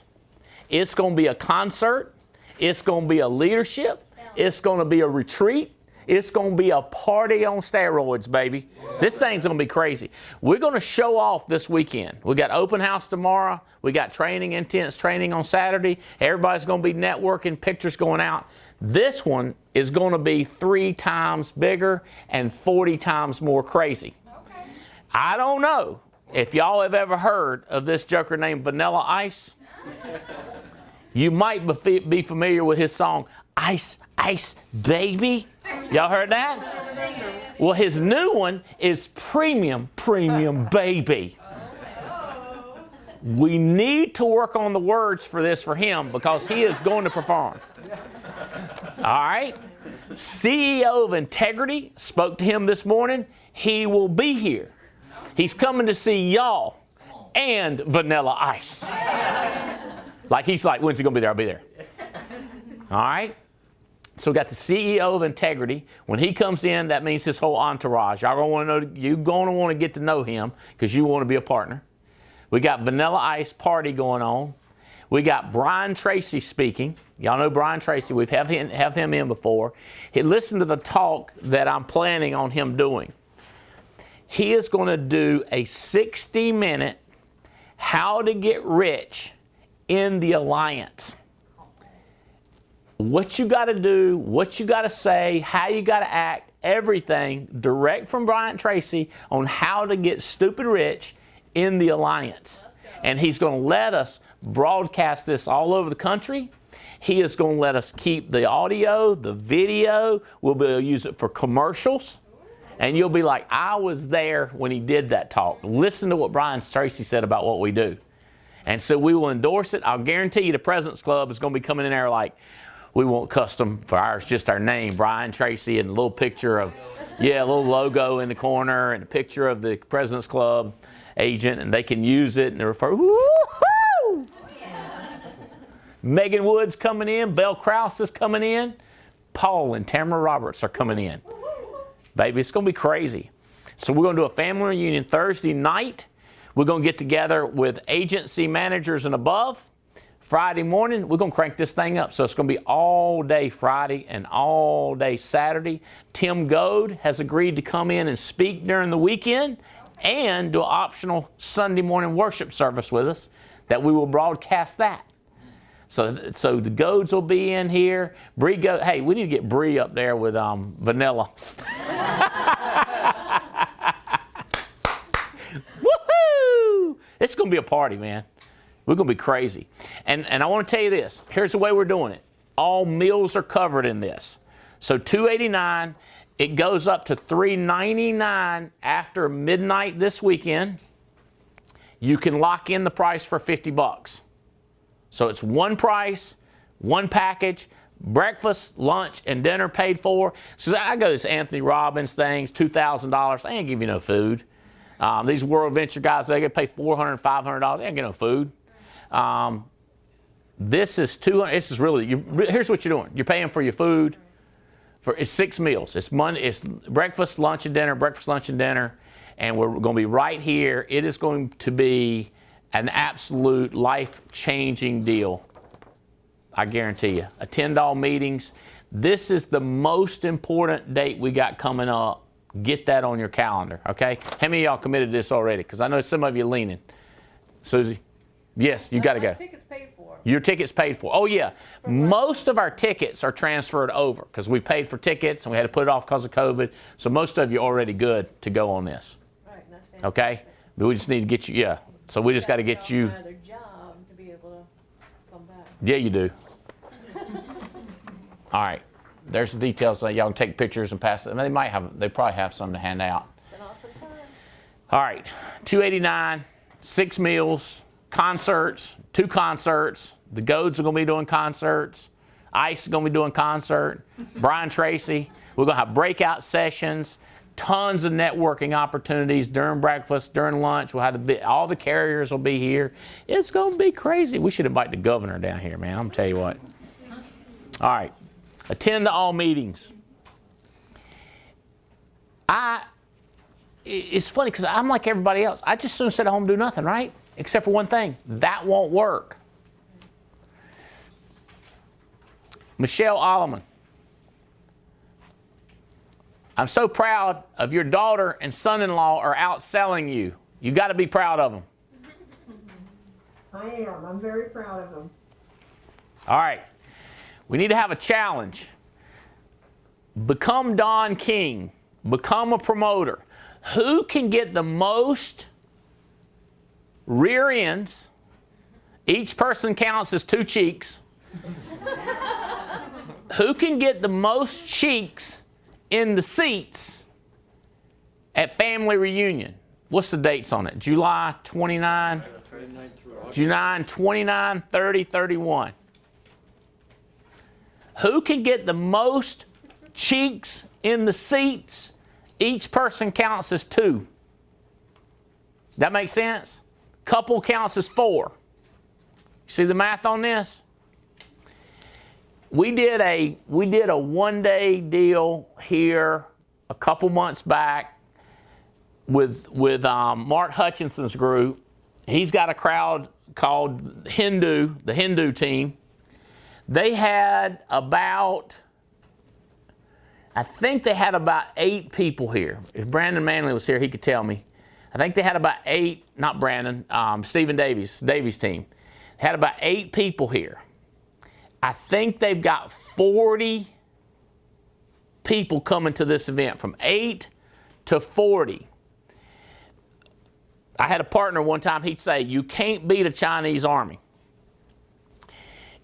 It's going to be a concert. It's going to be a leadership. It's going to be a retreat. It's going to be a party on steroids, baby. This thing's going to be crazy. We're going to show off this weekend. We got open house tomorrow. We got training, intense training on Saturday. Everybody's going to be networking, pictures going out. This one is going to be 3 times bigger and 40 times more crazy. Okay. I don't know if y'all have ever heard of this joker named Vanilla Ice. You might be familiar with his song, Ice, Ice, Baby. Y'all heard that? Well, his new one is Premium, Premium Baby. We need to work on the words for this for him, because he is going to perform. All right? CEO of Integrity spoke to him this morning. He will be here. He's coming to see y'all and Vanilla Ice. Like, he's like, when's he going to be there? I'll be there. All right? So we got the CEO of Integrity. When he comes in, that means his whole entourage. Y'all going to know, you're going to want to get to know him, because you want to be a partner. We got Vanilla Ice party going on. We got Brian Tracy speaking. Y'all know Brian Tracy. We've have him in before. He listened to the talk that I'm planning on him doing. He is going to do a 60-minute how to get rich in the Alliance. What you got to do, what you got to say, how you got to act, everything direct from Brian Tracy on how to get stupid rich in the Alliance. And he's going to let us broadcast this all over the country. He is going to let us keep the audio, the video. We'll be able to use it for commercials. And you'll be like, I was there when he did that talk. Listen to what Brian Tracy said about what we do. And so we will endorse it. I'll guarantee you the President's Club is going to be coming in there like, we want custom for ours, just our name, Brian Tracy, and a little picture of, a little logo in the corner and a picture of the President's Club agent, and they can use it and they refer, woo-hoo! Megan Wood's coming in, Belle Krause is coming in, Paul and Tamara Roberts are coming in. Baby, it's going to be crazy. So we're going to do a family reunion Thursday night. We're going to get together with agency managers and above. Friday morning, we're going to crank this thing up. So it's going to be all day Friday and all day Saturday. Tim Goad has agreed to come in and speak during the weekend and do an optional Sunday morning worship service with us that we will broadcast that. So the Goads will be in here. Bree Goad, hey, we need to get Bree up there with Vanilla. Woohoo! It's going to be a party, man. We're going to be crazy. And I want to tell you this. Here's the way we're doing it. All meals are covered in this. So $289, it goes up to $399 after midnight this weekend. You can lock in the price for $50. So it's one price, one package, breakfast, lunch, and dinner paid for. So I go to this Anthony Robbins things, $2,000. They ain't give you no food. These World Venture guys, they get paid $400, $500. They ain't get no food. This is $200. This is really. Here's what you're doing. You're paying for your food. It's 6 meals. It's Monday. It's breakfast, lunch, and dinner. Breakfast, lunch, and dinner. And we're going to be right here. It is going to be an absolute life-changing deal. I guarantee you. Attend all meetings. This is the most important date we got coming up. Get that on your calendar, okay? How many of y'all committed to this already? Because I know some of you leaning. Susie? Yes, you got to go. Tickets paid for. Your ticket's paid for. Oh, yeah. Most of our tickets are transferred over because we paid for tickets and we had to put it off because of COVID. So most of you are already good to go on this. Right, that's fantastic. Okay? But we just need to get you, So we just got to get you. Another job to be able to come back. Yeah, you do. All right. There's the details so y'all can take pictures and pass it. I mean, they probably have some to hand out. It's an awesome time. All right. $289, 6 meals. Concerts, 2 concerts. The Goads are going to be doing concerts. Ice is going to be doing concert. Brian Tracy. We're going to have breakout sessions. Tons of networking opportunities during breakfast, during lunch. We'll have all the carriers will be here. It's going to be crazy. We should invite the governor down here, man. I'm going to tell you what. All right. Attend to all meetings. It's funny because I'm like everybody else. I just soon sit at home and do nothing, right? Except for one thing. That won't work. Michelle Alleman. I'm so proud of your daughter and son-in-law are outselling you. You got to be proud of them. I am. I'm very proud of them. All right. We need to have a challenge. Become Don King. Become a promoter. Who can get the most rear ends? Each person counts as 2 cheeks. Who can get the most cheeks in the seats at family reunion? What's the dates on it? July 29, July 29, 30, 31. Who can get the most cheeks in the seats? Each person counts as 2. That makes sense? Couple counts as 4. See the math on this? We did a 1-day deal here a couple months back with Mark Hutchinson's group. He's got a crowd called the Hindu team. They had about, I think they had about 8 people here. If Brandon Manley was here, he could tell me. I think they had about 8, not Brandon, Stephen Davies' team. They had about 8 people here. I think they've got 40 people coming to this event, from 8 to 40. I had a partner one time, he'd say, you can't beat a Chinese army.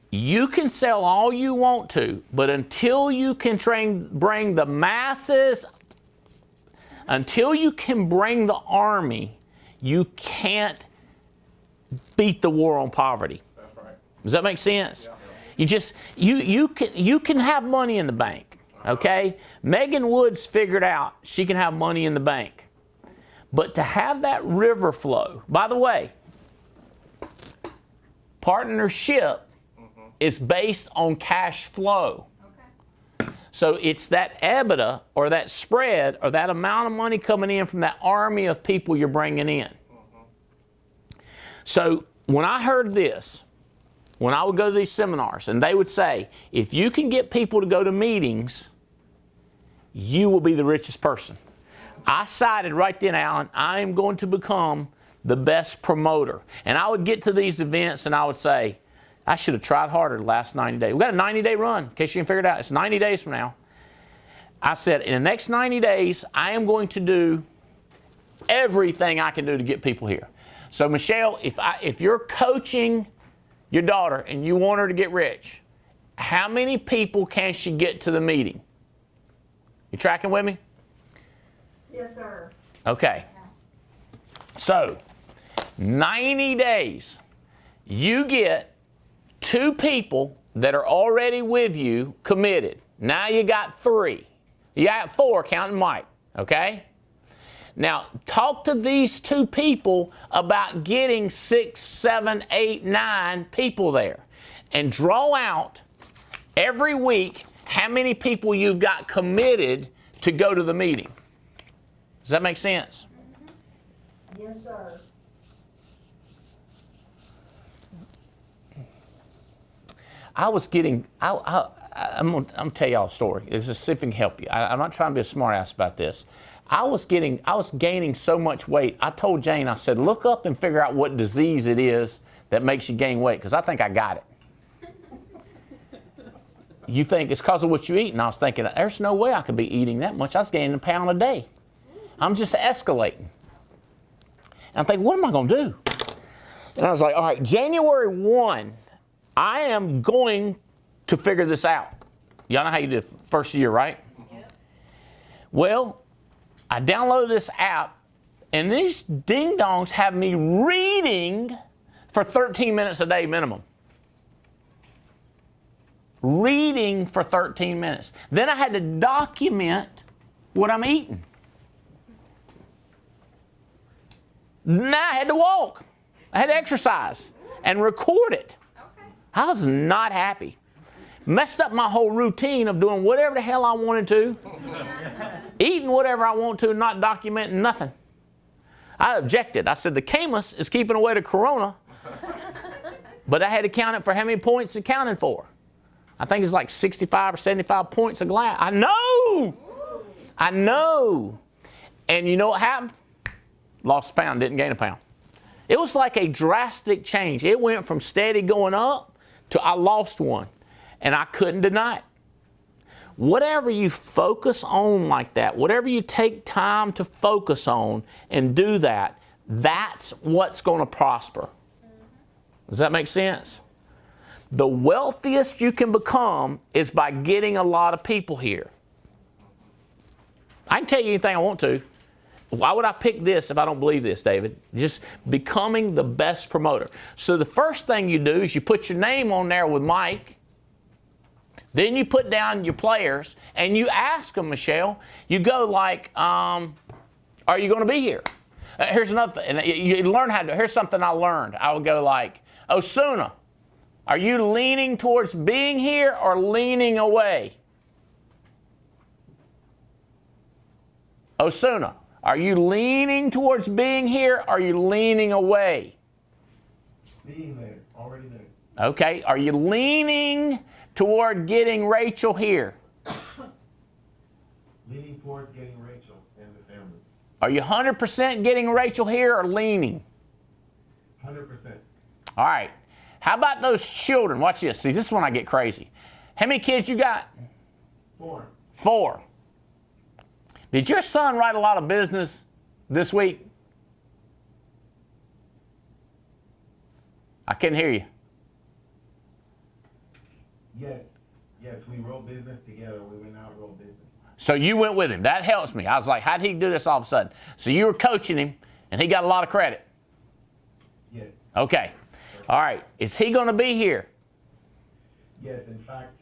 You can sell all you want to, but until you can bring the masses, until you can bring the army, you can't beat the war on poverty. That's right. Does that make sense? Yeah. You can have money in the bank, okay? Megan Woods figured out she can have money in the bank. But to have that river flow, by the way, partnership is based on cash flow. Okay. So it's that EBITDA or that spread or that amount of money coming in from that army of people you're bringing in. So when I heard this, when I would go to these seminars and they would say, if you can get people to go to meetings, you will be the richest person. I decided right then, Alan, I am going to become the best promoter. And I would get to these events and I would say, I should have tried harder the last 90 days. We've got a 90-day run, in case you can figure it out. It's 90 days from now. I said, in the next 90 days, I am going to do everything I can do to get people here. So, Michelle, if you're coaching your daughter and you want her to get rich, how many people can she get to the meeting? You tracking with me? Yes, sir. Okay. So, 90 days, you get 2 people that are already with you committed. Now you got 3. You got 4, counting Mike, okay? Now, talk to these 2 people about getting 6, 7, 8, 9 people there. And draw out every week how many people you've got committed to go to the meeting. Does that make sense? Yes, sir. I was getting, I'm gonna tell y'all a story. It's just see if it can help you. I'm not trying to be a smart ass about this. I was gaining so much weight. I told Jane, I said, look up and figure out what disease it is that makes you gain weight, because I think I got it. You think it's because of what you eat? And I was thinking, there's no way I could be eating that much. I was gaining a pound a day. I'm just escalating. And I'm thinking, what am I going to do? And I was like, all right, January 1, I am going to figure this out. Y'all know how you do the first year, right? Yep. Well, I downloaded this app, and these ding-dongs have me reading for 13 minutes a day minimum. Reading for 13 minutes. Then I had to document what I'm eating. Now I had to walk. I had to exercise and record it. Okay. I was not happy. Messed up my whole routine of doing whatever the hell I wanted to. Eating whatever I want to, not documenting nothing. I objected. I said, the Camus is keeping away the Corona. But I had to count it for how many points it counted for. I think it's like 65 or 75 points a glass. I know! I know! And you know what happened? Lost a pound, didn't gain a pound. It was like a drastic change. It went from steady going up to I lost 1. And I couldn't deny it. Whatever you focus on like that, whatever you take time to focus on and do that, that's what's going to prosper. Does that make sense? The wealthiest you can become is by getting a lot of people here. I can tell you anything I want to. Why would I pick this if I don't believe this, David? Just becoming the best promoter. So the first thing you do is you put your name on there with Mike. Then you put down your players and you ask them, Michelle, you go like, are you going to be here? Here's another thing. You learn how to, here's something I learned. I would go like, Osuna, are you leaning towards being here or leaning away? Osuna, are you leaning towards being here or are you leaning away? Being there, already there. Okay, are you leaning toward getting Rachel here? Leaning towards getting Rachel and the family. Are you 100% getting Rachel here or leaning? 100%. All right. How about those children? Watch this. See, this is when I get crazy. How many kids you got? 4. 4. Did your son write a lot of business this week? I couldn't hear you. Yes, we wrote business together. We went out and wrote business. So you went with him. That helps me. I was like, how did he do this all of a sudden? So you were coaching him, and he got a lot of credit. Yes. Okay. All right. Is he going to be here? Yes, in fact,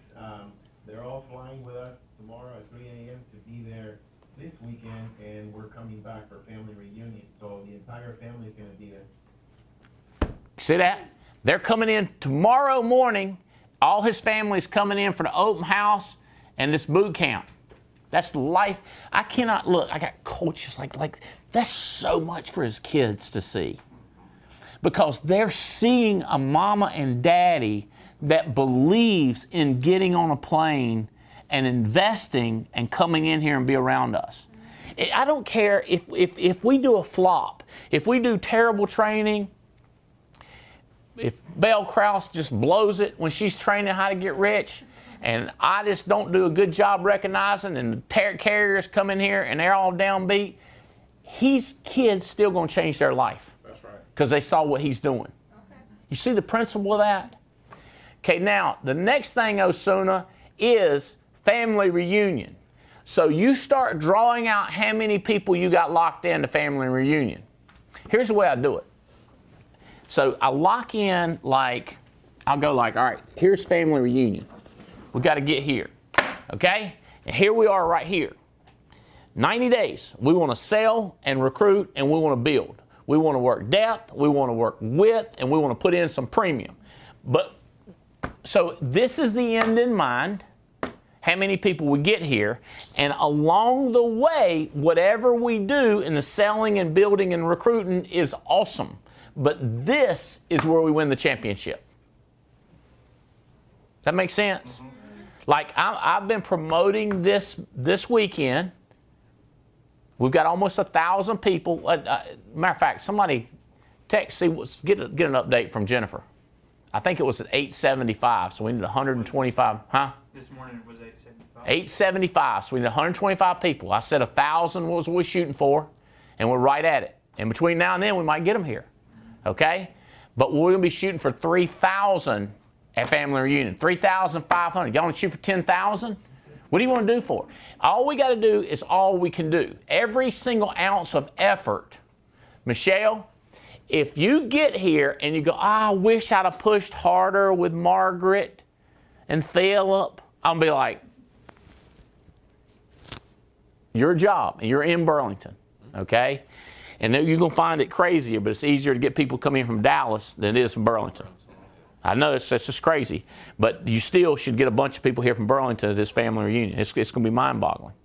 they're all flying with us tomorrow at 3 a.m. to be there this weekend, and we're coming back for family reunion. So the entire family is going to be there. See that? They're coming in tomorrow morning. All his family's coming in for the open house and this boot camp. That's life. I cannot look. I got coaches like that's so much for his kids to see. Because they're seeing a mama and daddy that believes in getting on a plane and investing and coming in here and be around us. I don't care if we do a flop, if we do terrible training, if Belle Krause just blows it when she's training how to get rich, and I just don't do a good job recognizing, and the carriers come in here and they're all downbeat, his kids still going to change their life. That's right. Because they saw what he's doing. Okay. You see the principle of that? Okay, now, the next thing, Osuna, is family reunion. So you start drawing out how many people you got locked in to family reunion. Here's the way I do it. So I lock in like, I'll go like, all right, here's family reunion. We got to get here, okay? And here we are right here. 90 days. We want to sell and recruit, and we want to build. We want to work depth, we want to work width, and we want to put in some premium. But, so this is the end in mind, how many people we get here, and along the way, whatever we do in the selling and building and recruiting is awesome. But this is where we win the championship. Does that make sense? Mm-hmm. Like I've been promoting this weekend. We've got almost 1,000 people. Matter of fact, somebody text, get an update from Jennifer. I think it was at 875, so we need 125, huh? This morning it was 875. 875, so we need 125 people. I said 1,000 was what we're shooting for, and we're right at it. And between now and then, we might get them here, okay? But we're going to be shooting for 3,000 at family reunion, 3,500. Y'all want to shoot for 10,000? What do you want to do for it? All we got to do is all we can do. Every single ounce of effort. Michelle, if you get here and you go, I wish I'd have pushed harder with Margaret and Philip, I'll be like, your job, and you're in Burlington, okay? And then you're going to find it crazier, but it's easier to get people coming in from Dallas than it is from Burlington. I know it's just crazy, but you still should get a bunch of people here from Burlington at this family reunion. It's going to be mind-boggling.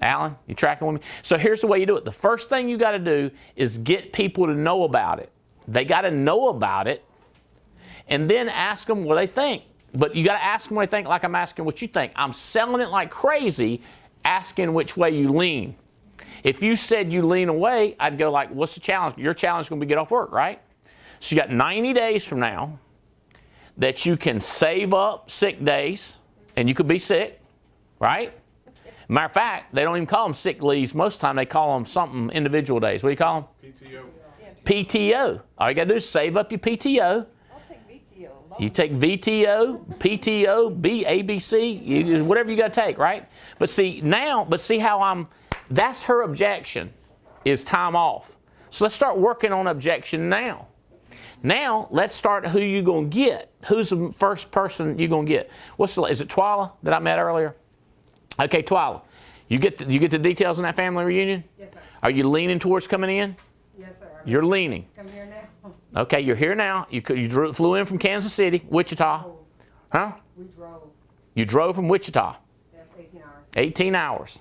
Alan, you tracking with me? So here's the way you do it. The first thing you got to do is get people to know about it. They got to know about it, and then ask them what they think. But you got to ask them what they think like I'm asking what you think. I'm selling it like crazy, asking which way you lean. If you said you lean away, I'd go like, what's the challenge? Your challenge is going to be get off work, right? So you got 90 days from now that you can save up sick days, and you could be sick, right? Matter of fact, they don't even call them sick leaves. Most of the time they call them something individual days. What do you call them? PTO. PTO. All you got to do is save up your PTO. I'll take VTO. You take VTO, PTO, ABC, whatever you got to take, right? But see how that's her objection, is time off. So let's start working on objection now. Now, let's start who you going to get. Who's the first person you going to get? Is it Twyla that I met earlier? Okay, Twyla. You get the details on that family reunion? Yes, sir. Are you leaning towards coming in? Yes, sir. You're leaning. Come here now. Okay, you're here now. You flew in from Kansas City, Wichita. Huh? We drove. You drove from Wichita? Yes, 18 hours. 18 hours.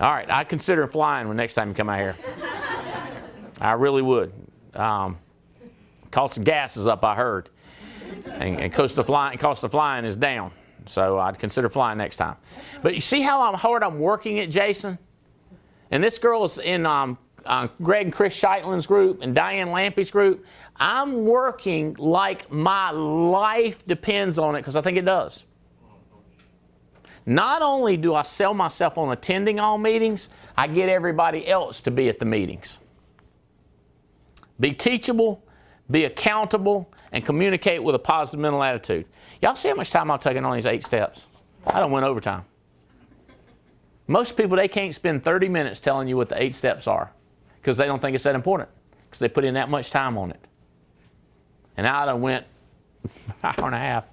All right, I consider flying when next time you come out here. I really would. Cost of gas is up, I heard. And cost of flying is down. So I'd consider flying next time. But you see how hard I'm working it, Jason? And this girl is in Greg and Chris Scheitlin's group and Diane Lampy's group. I'm working like my life depends on it, because I think it does. Not only do I sell myself on attending all meetings, I get everybody else to be at the meetings. Be teachable, be accountable, and communicate with a positive mental attitude. Y'all see how much time I've taken on these 8 steps? I don't win overtime. Most people, they can't spend 30 minutes telling you what the 8 steps are because they don't think it's that important, because they put in that much time on it. And I done went an hour and a half.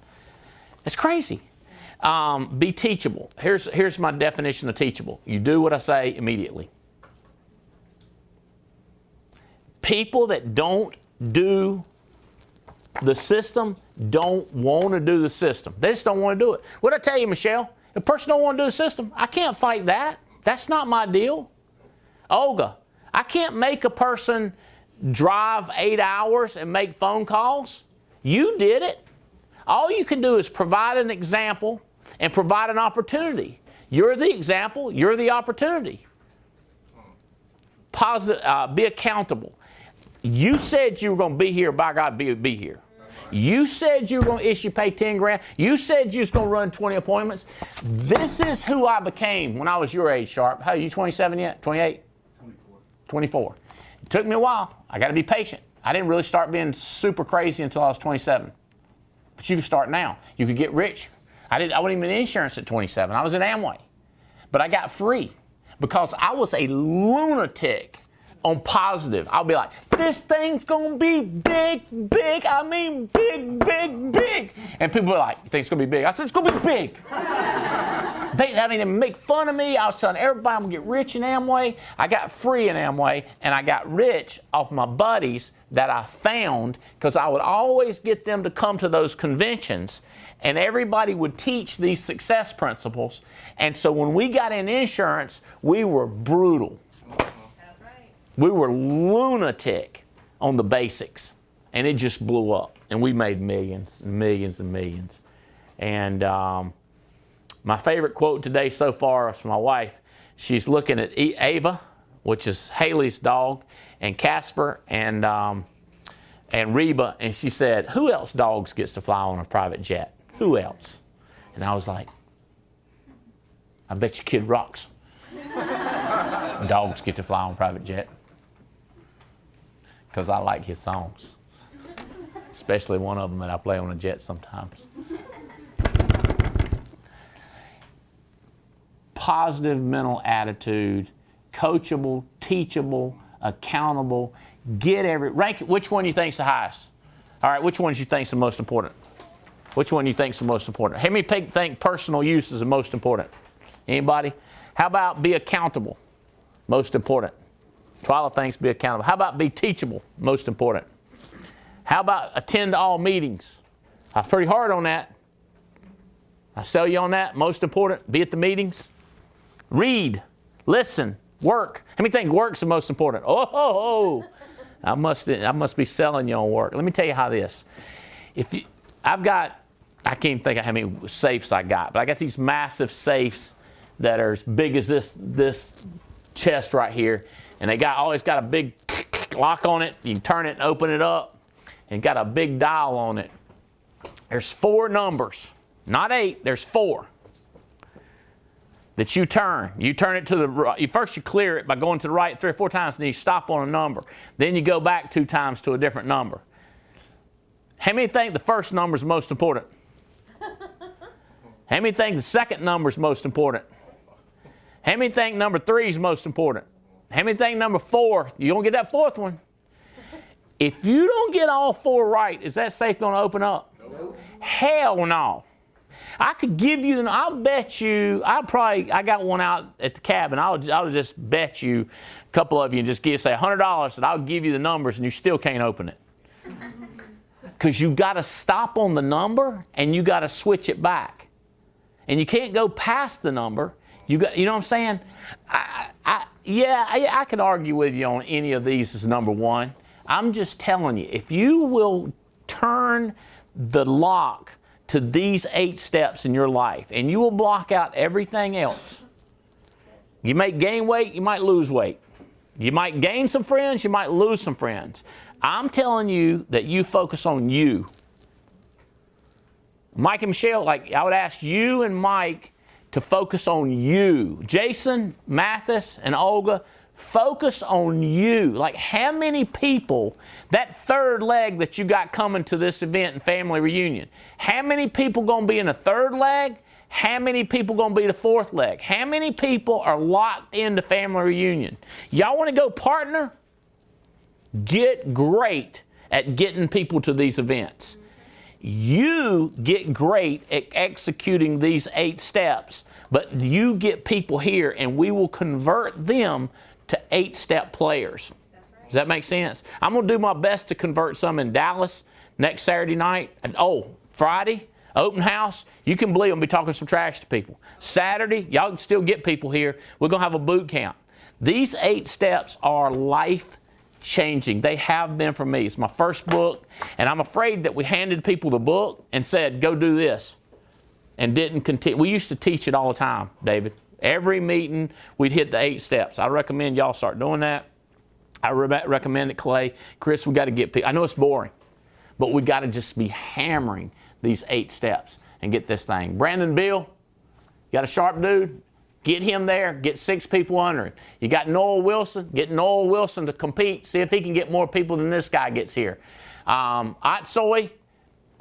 It's crazy. Be teachable. Here's my definition of teachable. You do what I say immediately. People that don't do the system don't want to do the system. They just don't want to do it. What did I tell you, Michelle? If a person don't want to do the system, I can't fight that. That's not my deal. Olga, I can't make a person drive 8 hours and make phone calls. You did it. All you can do is provide an example and provide an opportunity. You're the example. You're the opportunity. Positive. Be accountable. You said you were going to be here. By God, be here. You said you were going to pay 10 grand. You said you was going to run 20 appointments. This is who I became when I was your age, Sharp. How are you, 27 yet? 28? 24. It took me a while. I got to be patient. I didn't really start being super crazy until I was 27. But you can start now. You could get rich. I wasn't even in insurance at 27. I was at Amway. But I got free because I was a lunatic on positive. I'll be like, this thing's going to be big, big. I mean big, big, big. And people are like, you think it's going to be big? I said, it's going to be big. They didn't make fun of me. I was telling everybody I'm going to get rich in Amway. I got free in Amway, and I got rich off my buddies that I found, because I would always get them to come to those conventions, and everybody would teach these success principles. And so when we got in insurance, we were brutal. We were lunatic on the basics, and it just blew up, and we made millions and millions and millions. And my favorite quote today so far is from my wife. She's looking at Ava, which is Haley's dog, and Casper and Reba, and she said, who else dogs gets to fly on a private jet? Who else? And I was like, I bet you Kid Rock's dogs get to fly on a private jet. Because I like his songs, especially one of them that I play on a jet sometimes. Positive mental attitude, coachable, teachable, accountable. Rank which one you think's the highest. All right, which one do you think's the most important? Which one do you think's the most important? How many people think personal use is the most important? Anybody? How about be accountable? Most important. Twyla thinks be accountable. How about be teachable? Most important. How about attend all meetings? I'm pretty hard on that. I sell you on that. Most important. Be at the meetings. Read. Listen. Work. How many think work's the most important? Oh, I must be selling you on work. Let me tell you how this. I can't even think of how many safes I got, but I got these massive safes that are as big as this chest right here. And they always got a big lock on it. You can turn it and open it up. And got a big dial on it. There's 4 numbers. Not 8, there's 4. That you turn. You turn it to the right. First you clear it by going to the right 3 or 4 times, and then you stop on a number. Then you go back 2 times to a different number. How many think the first number is most important? How many think the second number is most important? How many think number 3 is most important? How many think number 4? You don't get that 4th one. If you don't get all 4 right, is that safe going to open up? Nope. Hell no. I could give you, I'll bet you, I got one out at the cabin. I'll just bet you, a couple of you, and just say $100 that I'll give you the numbers and you still can't open it. Because you got to stop on the number and you got to switch it back. And you can't go past the number. You know what I'm saying? I could argue with you on any of these as number 1. I'm just telling you, if you will turn the lock to these 8 steps in your life and you will block out everything else, you might gain weight, you might lose weight. You might gain some friends, you might lose some friends. I'm telling you that you focus on you. Mike and Michelle, like I would ask you and Mike to focus on you. Jason, Mathis, and Olga, focus on you. Like how many people, that third leg that you got coming to this event and family reunion, how many people going to be in the third leg? How many people going to be the fourth leg? How many people are locked into family reunion? Y'all want to go partner? Get great at getting people to these events. You get great at executing these 8 steps, but you get people here and we will convert them to 8-step players. Does that make sense? I'm going to do my best to convert some in Dallas next Saturday night. And Friday, open house. You can believe I'm going to be talking some trash to people. Saturday, y'all can still get people here. We're going to have a boot camp. These 8 steps are life-changing. They have been for me. It's my first book, and I'm afraid that we handed people the book and said, go do this, and didn't continue. We used to teach it all the time, David. Every meeting, we'd hit the 8 steps. I recommend y'all start doing that. I recommend it, Clay. Chris, we got to get people. I know it's boring, but we got to just be hammering these 8 steps and get this thing. Brandon Bill, you got a sharp dude? Get him there. Get 6 people under him. You got Noel Wilson. Get Noel Wilson to compete. See if he can get more people than this guy gets here. Otsoy,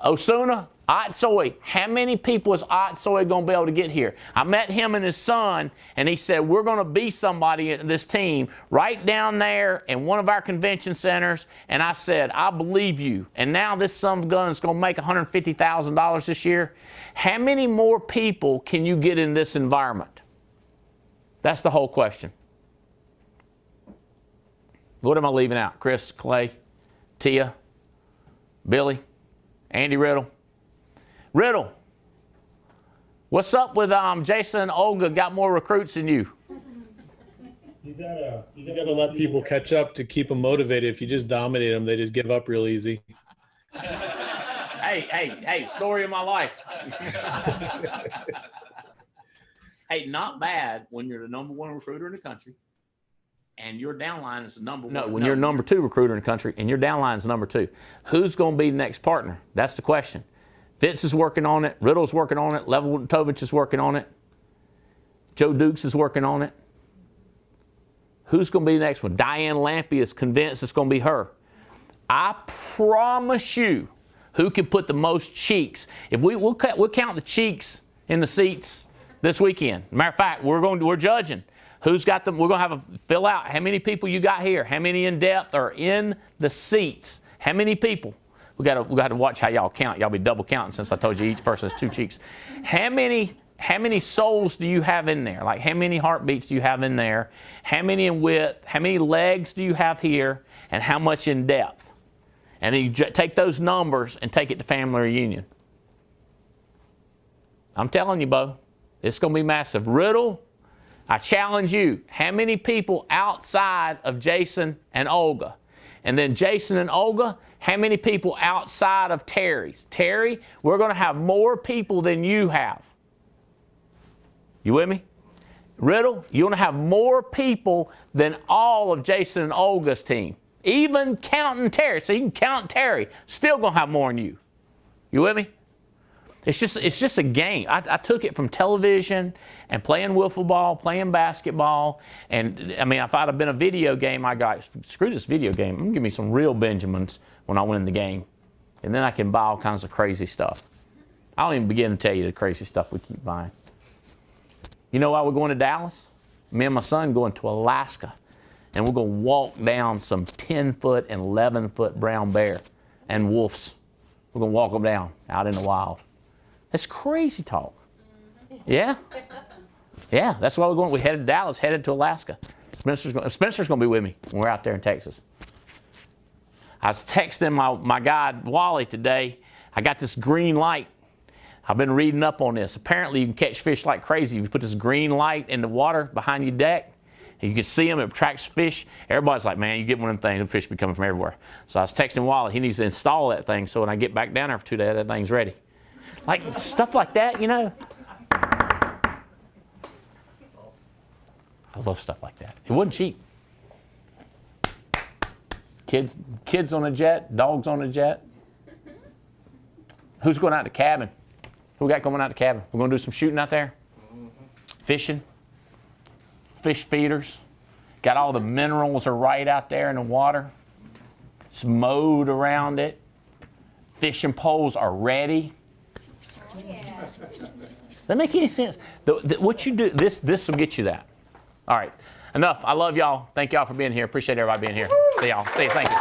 Osuna, Otsoy. How many people is Otsoy going to be able to get here? I met him and his son, and he said, we're going to be somebody in this team right down there in one of our convention centers. And I said, I believe you. And now this son of a gun is going to make $150,000 this year. How many more people can you get in this environment? That's the whole question. What am I leaving out? Chris, Clay, Tia, Billy, Andy Riddle. Riddle, what's up with Jason and Olga got more recruits than you? You gotta let people catch up to keep them motivated. If you just dominate them, they just give up real easy. Hey, story of my life. Hey, not bad when you're the #1 recruiter in the country and your downline is the #1. No, when you're number 2 recruiter in the country and your downline is number 2. Who's going to be the next partner? That's the question. Fitz is working on it. Riddle's working on it. Leveltovich is working on it. Joe Dukes is working on it. Who's going to be the next one? Diane Lampy is convinced it's going to be her. I promise you, who can put the most cheeks? If we'll count the cheeks in the seats this weekend. Matter of fact, we're judging. Who's got them? We're going to fill out how many people you got here, how many in depth are in the seats, how many people. We got to watch how y'all count. Y'all be double counting since I told you each person has 2 cheeks. How many souls do you have in there? Like how many heartbeats do you have in there? How many in width? How many legs do you have here? And how much in depth? And then you take those numbers and take it to family reunion. I'm telling you, Bo, it's going to be massive. Riddle, I challenge you. How many people outside of Jason and Olga? And then Jason and Olga, how many people outside of Terry's? Terry, we're going to have more people than you have. You with me? Riddle, you're going to have more people than all of Jason and Olga's team. Even counting Terry. So you can count Terry. Still going to have more than you. You with me? It's just a game. I took it from television and playing wiffle ball, playing basketball. And, I mean, if I'd have been a video game, I got, screw this video game. I'm going to give me some real Benjamins when I win the game. And then I can buy all kinds of crazy stuff. I don't even begin to tell you the crazy stuff we keep buying. You know why we're going to Dallas? Me and my son going to Alaska. And we're going to walk down some 10-foot and 11-foot brown bear and wolves. We're going to walk them down out in the wild. That's crazy talk. Yeah? Yeah, that's why we're going. We headed to Dallas, headed to Alaska. Spencer's going to be with me when we're out there in Texas. I was texting my guy, Wally, today. I got this green light. I've been reading up on this. Apparently, you can catch fish like crazy. You put this green light in the water behind your deck, You can see them, it attracts fish. Everybody's like, man, you get one of them things, and fish be coming from everywhere. So I was texting Wally, he needs to install that thing so when I get back down there for 2 days, that thing's ready. Like stuff like that, you know. I love stuff like that. It wasn't cheap. Kids on a jet, dogs on a jet. Who's going out to the cabin? Who we got going out to the cabin? We're going to do some shooting out there? Fishing? Fish feeders. Got all the minerals are right out there in the water. It's mowed around it. Fishing poles are ready. Oh, yeah. Does that make any sense? What you do, this will get you that. All right, enough. I love y'all. Thank y'all for being here. Appreciate everybody being here. See y'all. See you. Thank you.